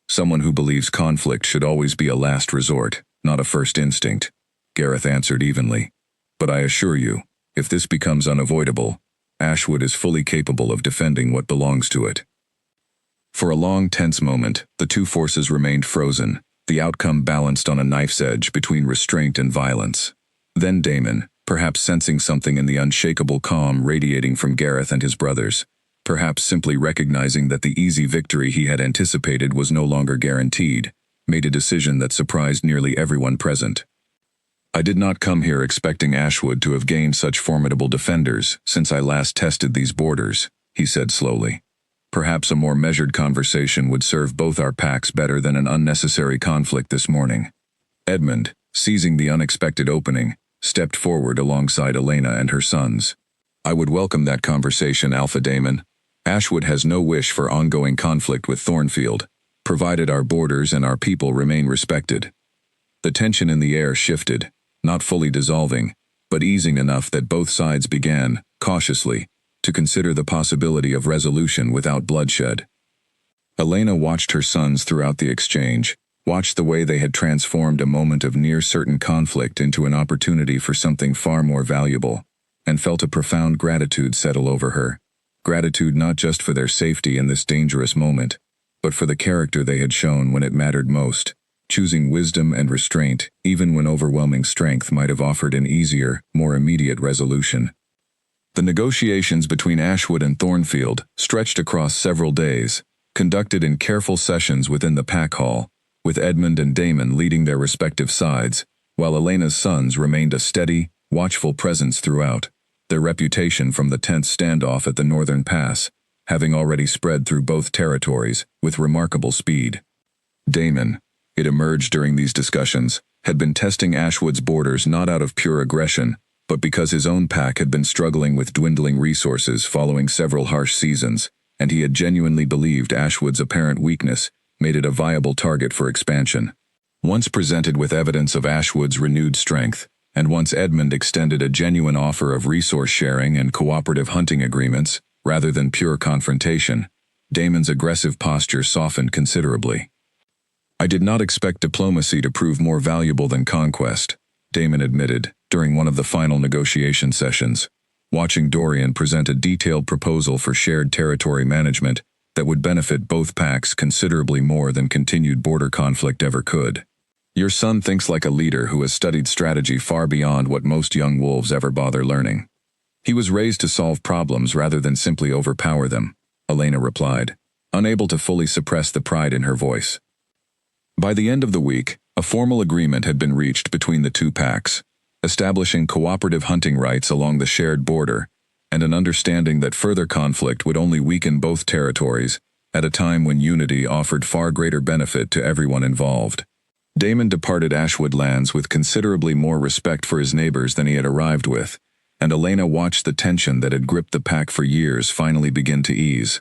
Someone who believes conflict should always be a last resort, not a first instinct, Gareth answered evenly. But I assure you, if this becomes unavoidable, Ashwood is fully capable of defending what belongs to it. For a long, tense moment, the two forces remained frozen, the outcome balanced on a knife's edge between restraint and violence. Then Damon, perhaps sensing something in the unshakable calm radiating from Gareth and his brothers, perhaps simply recognizing that the easy victory he had anticipated was no longer guaranteed, made a decision that surprised nearly everyone present. I did not come here expecting Ashwood to have gained such formidable defenders since I last tested these borders, he said slowly. Perhaps a more measured conversation would serve both our packs better than an unnecessary conflict this morning. Edmund, seizing the unexpected opening, stepped forward alongside Elena and her sons. I would welcome that conversation, Alpha Damon. Ashwood has no wish for ongoing conflict with Thornfield, provided our borders and our people remain respected. The tension in the air shifted, not fully dissolving, but easing enough that both sides began, cautiously, to consider the possibility of resolution without bloodshed. Elena watched her sons throughout the exchange, watched the way they had transformed a moment of near-certain conflict into an opportunity for something far more valuable, and felt a profound gratitude settle over her. Gratitude not just for their safety in this dangerous moment, but for the character they had shown when it mattered most, choosing wisdom and restraint even when overwhelming strength might have offered an easier, more immediate resolution. The negotiations between Ashwood and Thornfield stretched across several days, conducted in careful sessions within the pack hall, with Edmund and Damon leading their respective sides, while Elena's sons remained a steady, watchful presence throughout, their reputation from the tense standoff at the Northern Pass having already spread through both territories with remarkable speed. Damon, it emerged during these discussions, had been testing Ashwood's borders not out of pure aggression, but because his own pack had been struggling with dwindling resources following several harsh seasons, and he had genuinely believed Ashwood's apparent weakness made it a viable target for expansion. Once presented with evidence of Ashwood's renewed strength, and once Edmund extended a genuine offer of resource sharing and cooperative hunting agreements, rather than pure confrontation, Damon's aggressive posture softened considerably. "I did not expect diplomacy to prove more valuable than conquest," Damon admitted during one of the final negotiation sessions, watching Dorian present a detailed proposal for shared territory management that would benefit both packs considerably more than continued border conflict ever could. "Your son thinks like a leader who has studied strategy far beyond what most young wolves ever bother learning. He was raised to solve problems rather than simply overpower them," Elena replied, unable to fully suppress the pride in her voice. By the end of the week, a formal agreement had been reached between the two packs, establishing cooperative hunting rights along the shared border, and an understanding that further conflict would only weaken both territories at a time when unity offered far greater benefit to everyone involved. Damon departed Ashwood lands with considerably more respect for his neighbors than he had arrived with, and Elena watched the tension that had gripped the pack for years finally begin to ease.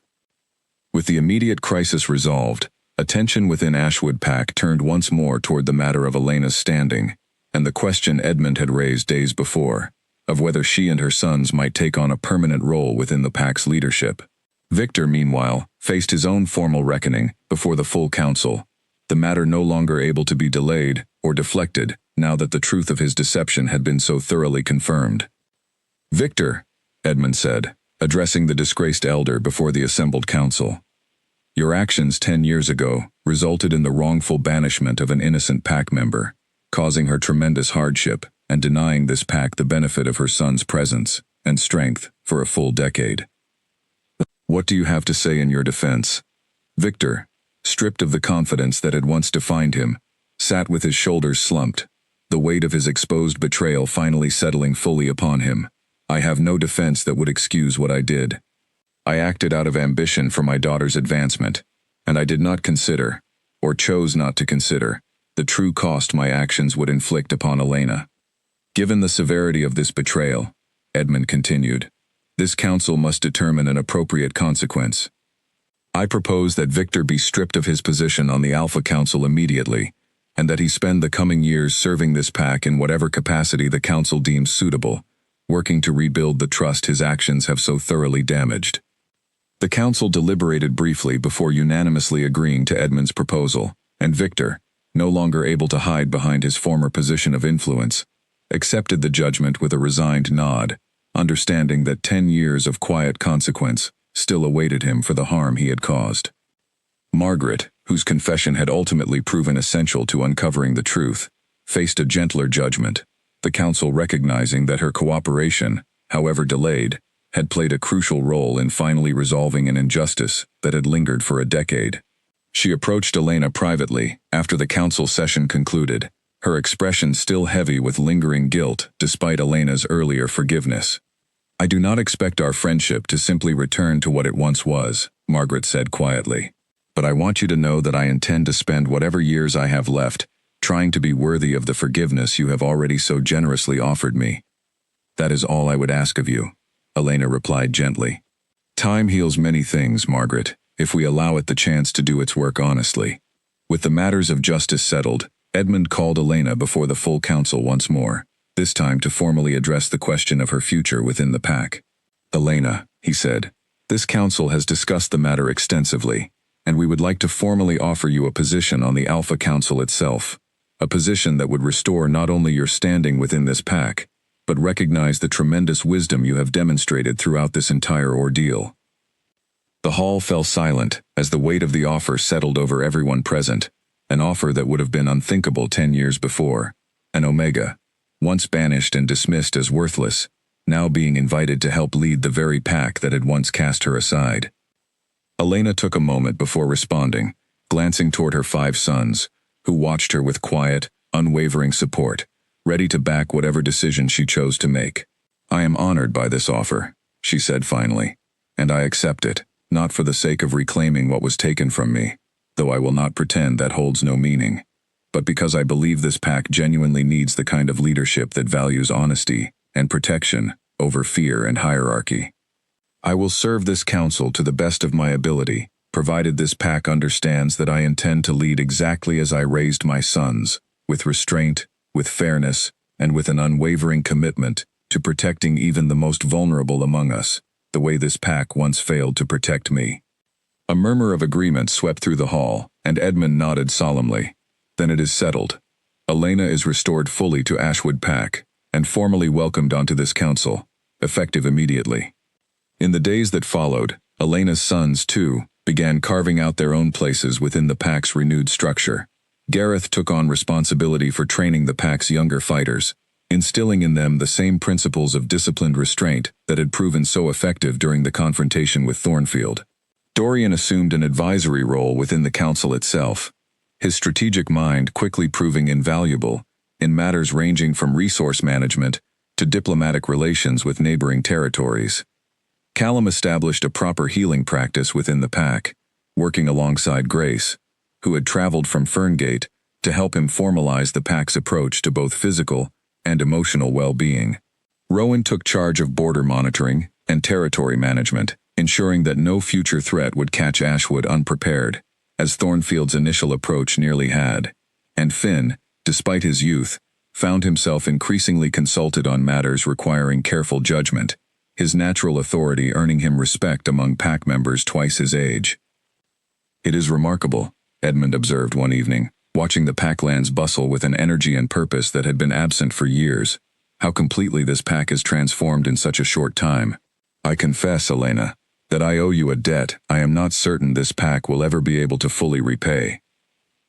With the immediate crisis resolved, attention within Ashwood pack turned once more toward the matter of Elena's standing, and the question Edmund had raised days before, of whether she and her sons might take on a permanent role within the pack's leadership. Victor, meanwhile, faced his own formal reckoning before the full council, the matter no longer able to be delayed or deflected now that the truth of his deception had been so thoroughly confirmed. "Victor," Edmund said, addressing the disgraced elder before the assembled council, "your actions 10 years ago resulted in the wrongful banishment of an innocent pack member, causing her tremendous hardship and denying this pack the benefit of her son's presence and strength for a full decade. What do you have to say in your defense?" Victor, stripped of the confidence that had once defined him, sat with his shoulders slumped, the weight of his exposed betrayal finally settling fully upon him. "I have no defense that would excuse what I did. I acted out of ambition for my daughter's advancement, and I did not consider, or chose not to consider, the true cost my actions would inflict upon Elena. Given the severity of this betrayal," Edmund continued, "this council must determine an appropriate consequence. I propose that Victor be stripped of his position on the Alpha Council immediately, and that he spend the coming years serving this pack in whatever capacity the council deems suitable, working to rebuild the trust his actions have so thoroughly damaged." The council deliberated briefly before unanimously agreeing to Edmund's proposal, and Victor, no longer able to hide behind his former position of influence, accepted the judgment with a resigned nod, understanding that 10 years of quiet consequence still awaited him for the harm he had caused. Margaret, whose confession had ultimately proven essential to uncovering the truth, faced a gentler judgment, the council recognizing that her cooperation, however delayed, had played a crucial role in finally resolving an injustice that had lingered for a decade. She approached Elena privately after the council session concluded, her expression still heavy with lingering guilt despite Elena's earlier forgiveness. "I do not expect our friendship to simply return to what it once was," Margaret said quietly. "But I want you to know that I intend to spend whatever years I have left trying to be worthy of the forgiveness you have already so generously offered me. That is all I would ask of you," Elena replied gently. "Time heals many things, Margaret, if we allow it the chance to do its work honestly." With the matters of justice settled, Edmund called Elena before the full council once more, this time to formally address the question of her future within the pack. "Elena," he said, "this council has discussed the matter extensively, and we would like to formally offer you a position on the Alpha Council itself, a position that would restore not only your standing within this pack, but recognize the tremendous wisdom you have demonstrated throughout this entire ordeal." The hall fell silent as the weight of the offer settled over everyone present, an offer that would have been unthinkable 10 years before. An Omega, once banished and dismissed as worthless, now being invited to help lead the very pack that had once cast her aside. Elena took a moment before responding, glancing toward her 5 sons, who watched her with quiet, unwavering support, ready to back whatever decision she chose to make. "I am honored by this offer," she said finally, "and I accept it, not for the sake of reclaiming what was taken from me, though I will not pretend that holds no meaning, but because I believe this pack genuinely needs the kind of leadership that values honesty and protection over fear and hierarchy. I will serve this council to the best of my ability, provided this pack understands that I intend to lead exactly as I raised my sons, with restraint, with fairness, and with an unwavering commitment to protecting even the most vulnerable among us, the way this pack once failed to protect me." A murmur of agreement swept through the hall, and Edmund nodded solemnly. "Then it is settled. Elena is restored fully to Ashwood Pack, and formally welcomed onto this council, effective immediately." In the days that followed, Elena's sons, too, began carving out their own places within the pack's renewed structure. Gareth took on responsibility for training the pack's younger fighters, instilling in them the same principles of disciplined restraint that had proven so effective during the confrontation with Thornfield. Dorian assumed an advisory role within the council itself, his strategic mind quickly proving invaluable in matters ranging from resource management to diplomatic relations with neighboring territories. Callum established a proper healing practice within the pack, working alongside Grace, who had traveled from Ferngate to help him formalize the pack's approach to both physical and emotional well-being. Rowan took charge of border monitoring and territory management, ensuring that no future threat would catch Ashwood unprepared, as Thornfield's initial approach nearly had. And Finn, despite his youth, found himself increasingly consulted on matters requiring careful judgment, his natural authority earning him respect among pack members twice his age. "It is remarkable," Edmund observed one evening, watching the packlands bustle with an energy and purpose that had been absent for years, "how completely this pack is transformed in such a short time. I confess, Elena, that I owe you a debt I am not certain this pack will ever be able to fully repay."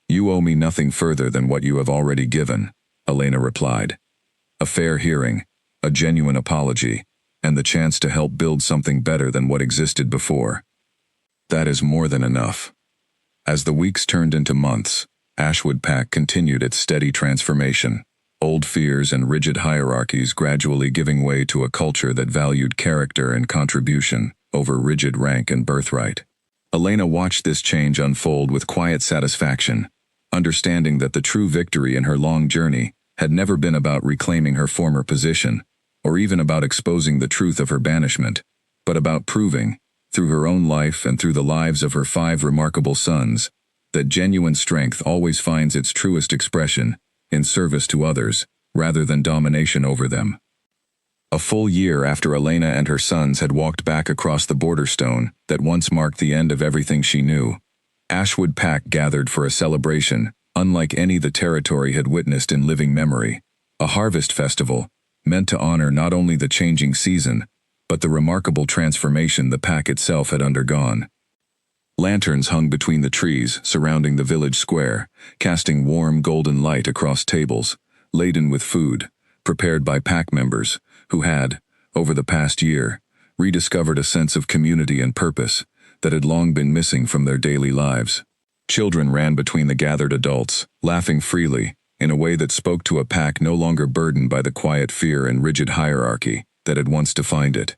"You owe me nothing further than what you have already given," Elena replied. "A fair hearing, a genuine apology, and the chance to help build something better than what existed before. That is more than enough." As the weeks turned into months, Ashwood Pack continued its steady transformation, old fears and rigid hierarchies gradually giving way to a culture that valued character and contribution over rigid rank and birthright. Elena watched this change unfold with quiet satisfaction, understanding that the true victory in her long journey had never been about reclaiming her former position, or even about exposing the truth of her banishment, but about proving, through her own life and through the lives of her 5 remarkable sons, that genuine strength always finds its truest expression in service to others, rather than domination over them. A full year after Elena and her sons had walked back across the border stone that once marked the end of everything she knew, Ashwood Pack gathered for a celebration unlike any the territory had witnessed in living memory, a harvest festival meant to honor not only the changing season, but the remarkable transformation the pack itself had undergone. Lanterns hung between the trees surrounding the village square, casting warm golden light across tables, laden with food, prepared by pack members who had, over the past year, rediscovered a sense of community and purpose that had long been missing from their daily lives. Children ran between the gathered adults, laughing freely, in a way that spoke to a pack no longer burdened by the quiet fear and rigid hierarchy that had once defined it.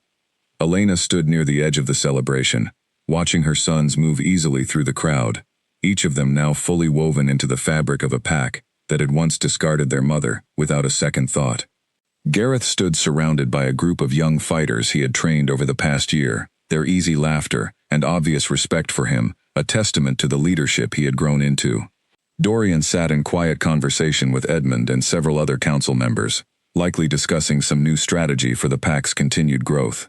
Elena stood near the edge of the celebration, watching her sons move easily through the crowd, each of them now fully woven into the fabric of a pack that had once discarded their mother without a second thought. Gareth stood surrounded by a group of young fighters he had trained over the past year, their easy laughter and obvious respect for him a testament to the leadership he had grown into. Dorian sat in quiet conversation with Edmund and several other council members, likely discussing some new strategy for the pack's continued growth.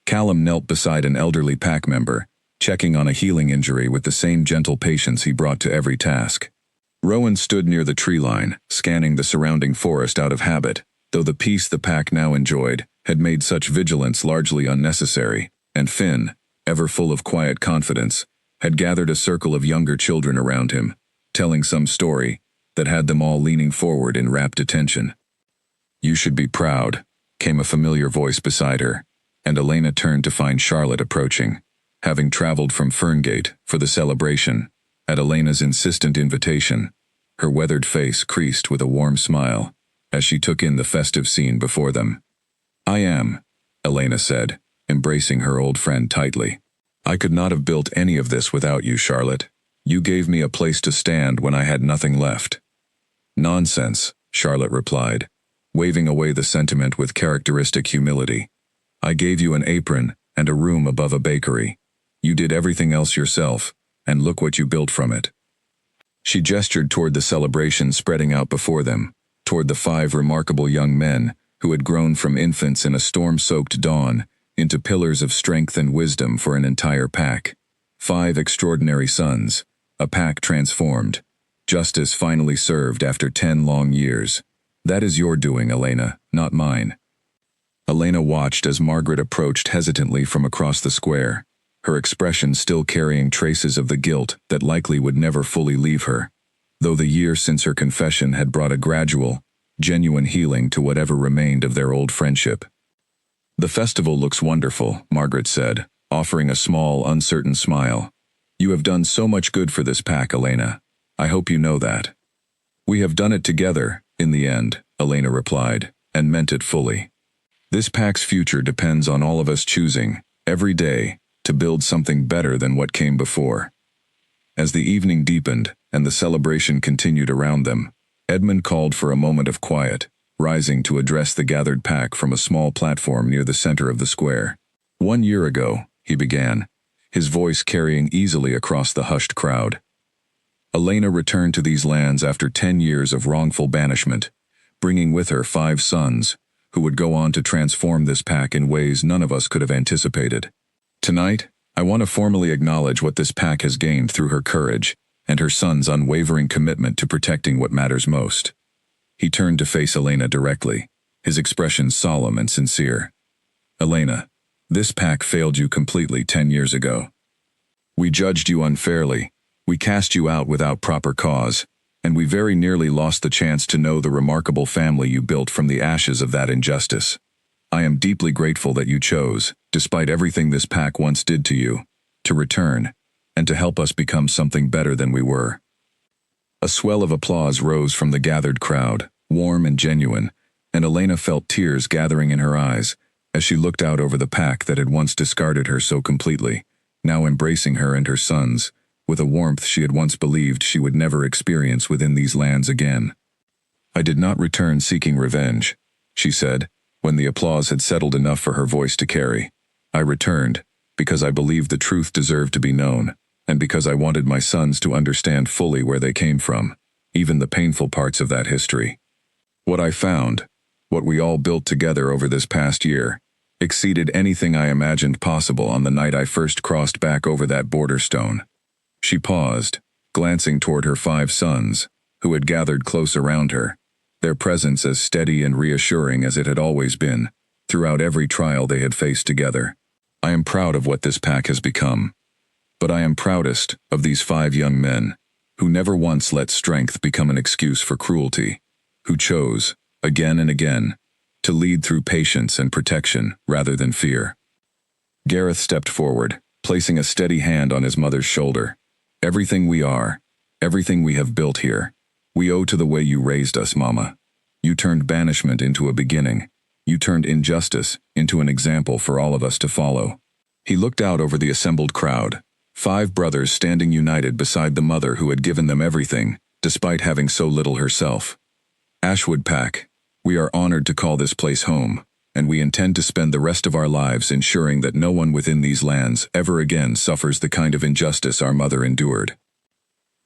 Callum knelt beside an elderly pack member, checking on a healing injury with the same gentle patience he brought to every task. Rowan stood near the tree line, scanning the surrounding forest out of habit, though the peace the pack now enjoyed had made such vigilance largely unnecessary, and Finn, ever full of quiet confidence, had gathered a circle of younger children around him, telling some story that had them all leaning forward in rapt attention. "You should be proud," came a familiar voice beside her, and Elena turned to find Charlotte approaching, having traveled from Ferngate for the celebration. At Elena's insistent invitation, her weathered face creased with a warm smile as she took in the festive scene before them. "I am," Elena said, embracing her old friend tightly. "I could not have built any of this without you, Charlotte. You gave me a place to stand when I had nothing left." "Nonsense," Charlotte replied, waving away the sentiment with characteristic humility. "I gave you an apron and a room above a bakery. You did everything else yourself, and look what you built from it." She gestured toward the celebration spreading out before them, toward the 5 remarkable young men who had grown from infants in a storm-soaked dawn into pillars of strength and wisdom for an entire pack. 5 extraordinary sons, a pack transformed, justice finally served after 10 long years. "That is your doing, Elena, not mine." Elena watched as Margaret approached hesitantly from across the square, her expression still carrying traces of the guilt that likely would never fully leave her, though the year since her confession had brought a gradual, genuine healing to whatever remained of their old friendship. "The festival looks wonderful," Margaret said, offering a small, uncertain smile. "You have done so much good for this pack, Elena. I hope you know that." "We have done it together, in the end," Elena replied, and meant it fully. "This pack's future depends on all of us choosing, every day, to build something better than what came before." As the evening deepened and the celebration continued around them, Edmund called for a moment of quiet, rising to address the gathered pack from a small platform near the center of the square. "1 year ago," he began, his voice carrying easily across the hushed crowd, "Elena returned to these lands after 10 years of wrongful banishment, bringing with her 5 sons, who would go on to transform this pack in ways none of us could have anticipated. Tonight, I want to formally acknowledge what this pack has gained through her courage and her son's unwavering commitment to protecting what matters most." He turned to face Elena directly, his expression solemn and sincere. "Elena, this pack failed you completely 10 years ago. We judged you unfairly, we cast you out without proper cause, and we very nearly lost the chance to know the remarkable family you built from the ashes of that injustice. I am deeply grateful that you chose, despite everything this pack once did to you, to return, and to help us become something better than we were." A swell of applause rose from the gathered crowd, warm and genuine, and Elena felt tears gathering in her eyes as she looked out over the pack that had once discarded her so completely, now embracing her and her sons, with a warmth she had once believed she would never experience within these lands again. "I did not return seeking revenge," she said, when the applause had settled enough for her voice to carry. "I returned because I believed the truth deserved to be known, and because I wanted my sons to understand fully where they came from, even the painful parts of that history. What I found, what we all built together over this past year, exceeded anything I imagined possible on the night I first crossed back over that border stone." She paused, glancing toward her 5 sons, who had gathered close around her, their presence as steady and reassuring as it had always been, throughout every trial they had faced together. "I am proud of what this pack has become. But I am proudest of these 5 young men, who never once let strength become an excuse for cruelty, who chose, again and again, to lead through patience and protection rather than fear." Gareth stepped forward, placing a steady hand on his mother's shoulder. "Everything we are, everything we have built here, we owe to the way you raised us, Mama. You turned banishment into a beginning. You turned injustice into an example for all of us to follow." He looked out over the assembled crowd, 5 brothers standing united beside the mother who had given them everything, despite having so little herself. "Ashwood Pack, we are honored to call this place home, and we intend to spend the rest of our lives ensuring that no one within these lands ever again suffers the kind of injustice our mother endured."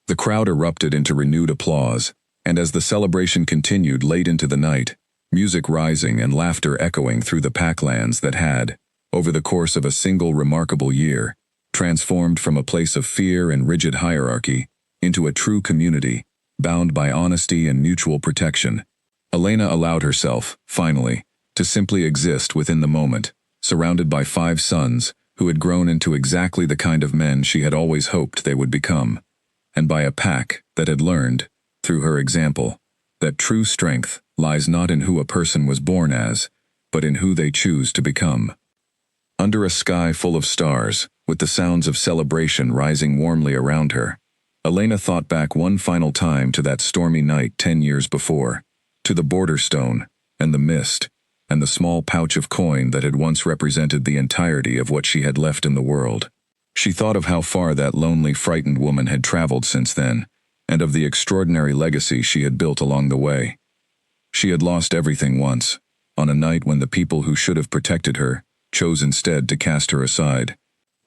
The crowd erupted into renewed applause, and as the celebration continued late into the night, music rising and laughter echoing through the packlands that had, over the course of a single remarkable year, transformed from a place of fear and rigid hierarchy into a true community, bound by honesty and mutual protection. Elena allowed herself, finally, to simply exist within the moment, surrounded by 5 sons who had grown into exactly the kind of men she had always hoped they would become, and by a pack that had learned, through her example, that true strength lies not in who a person was born as, but in who they choose to become. Under a sky full of stars, with the sounds of celebration rising warmly around her, Elena thought back one final time to that stormy night 10 years before, to the border stone, and the mist, and the small pouch of coin that had once represented the entirety of what she had left in the world. She thought of how far that lonely, frightened woman had traveled since then, and of the extraordinary legacy she had built along the way. She had lost everything once, on a night when the people who should have protected her chose instead to cast her aside.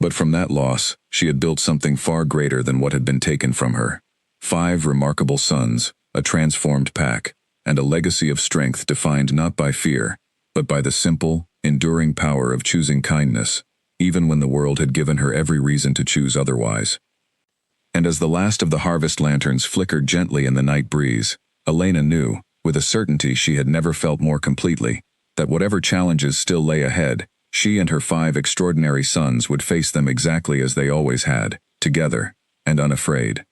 But from that loss, she had built something far greater than what had been taken from her. 5 remarkable sons, a transformed pack, and a legacy of strength defined not by fear, but by the simple, enduring power of choosing kindness, even when the world had given her every reason to choose otherwise. And as the last of the harvest lanterns flickered gently in the night breeze, Elena knew, with a certainty she had never felt more completely, that whatever challenges still lay ahead, she and her 5 extraordinary sons would face them exactly as they always had, together, and unafraid.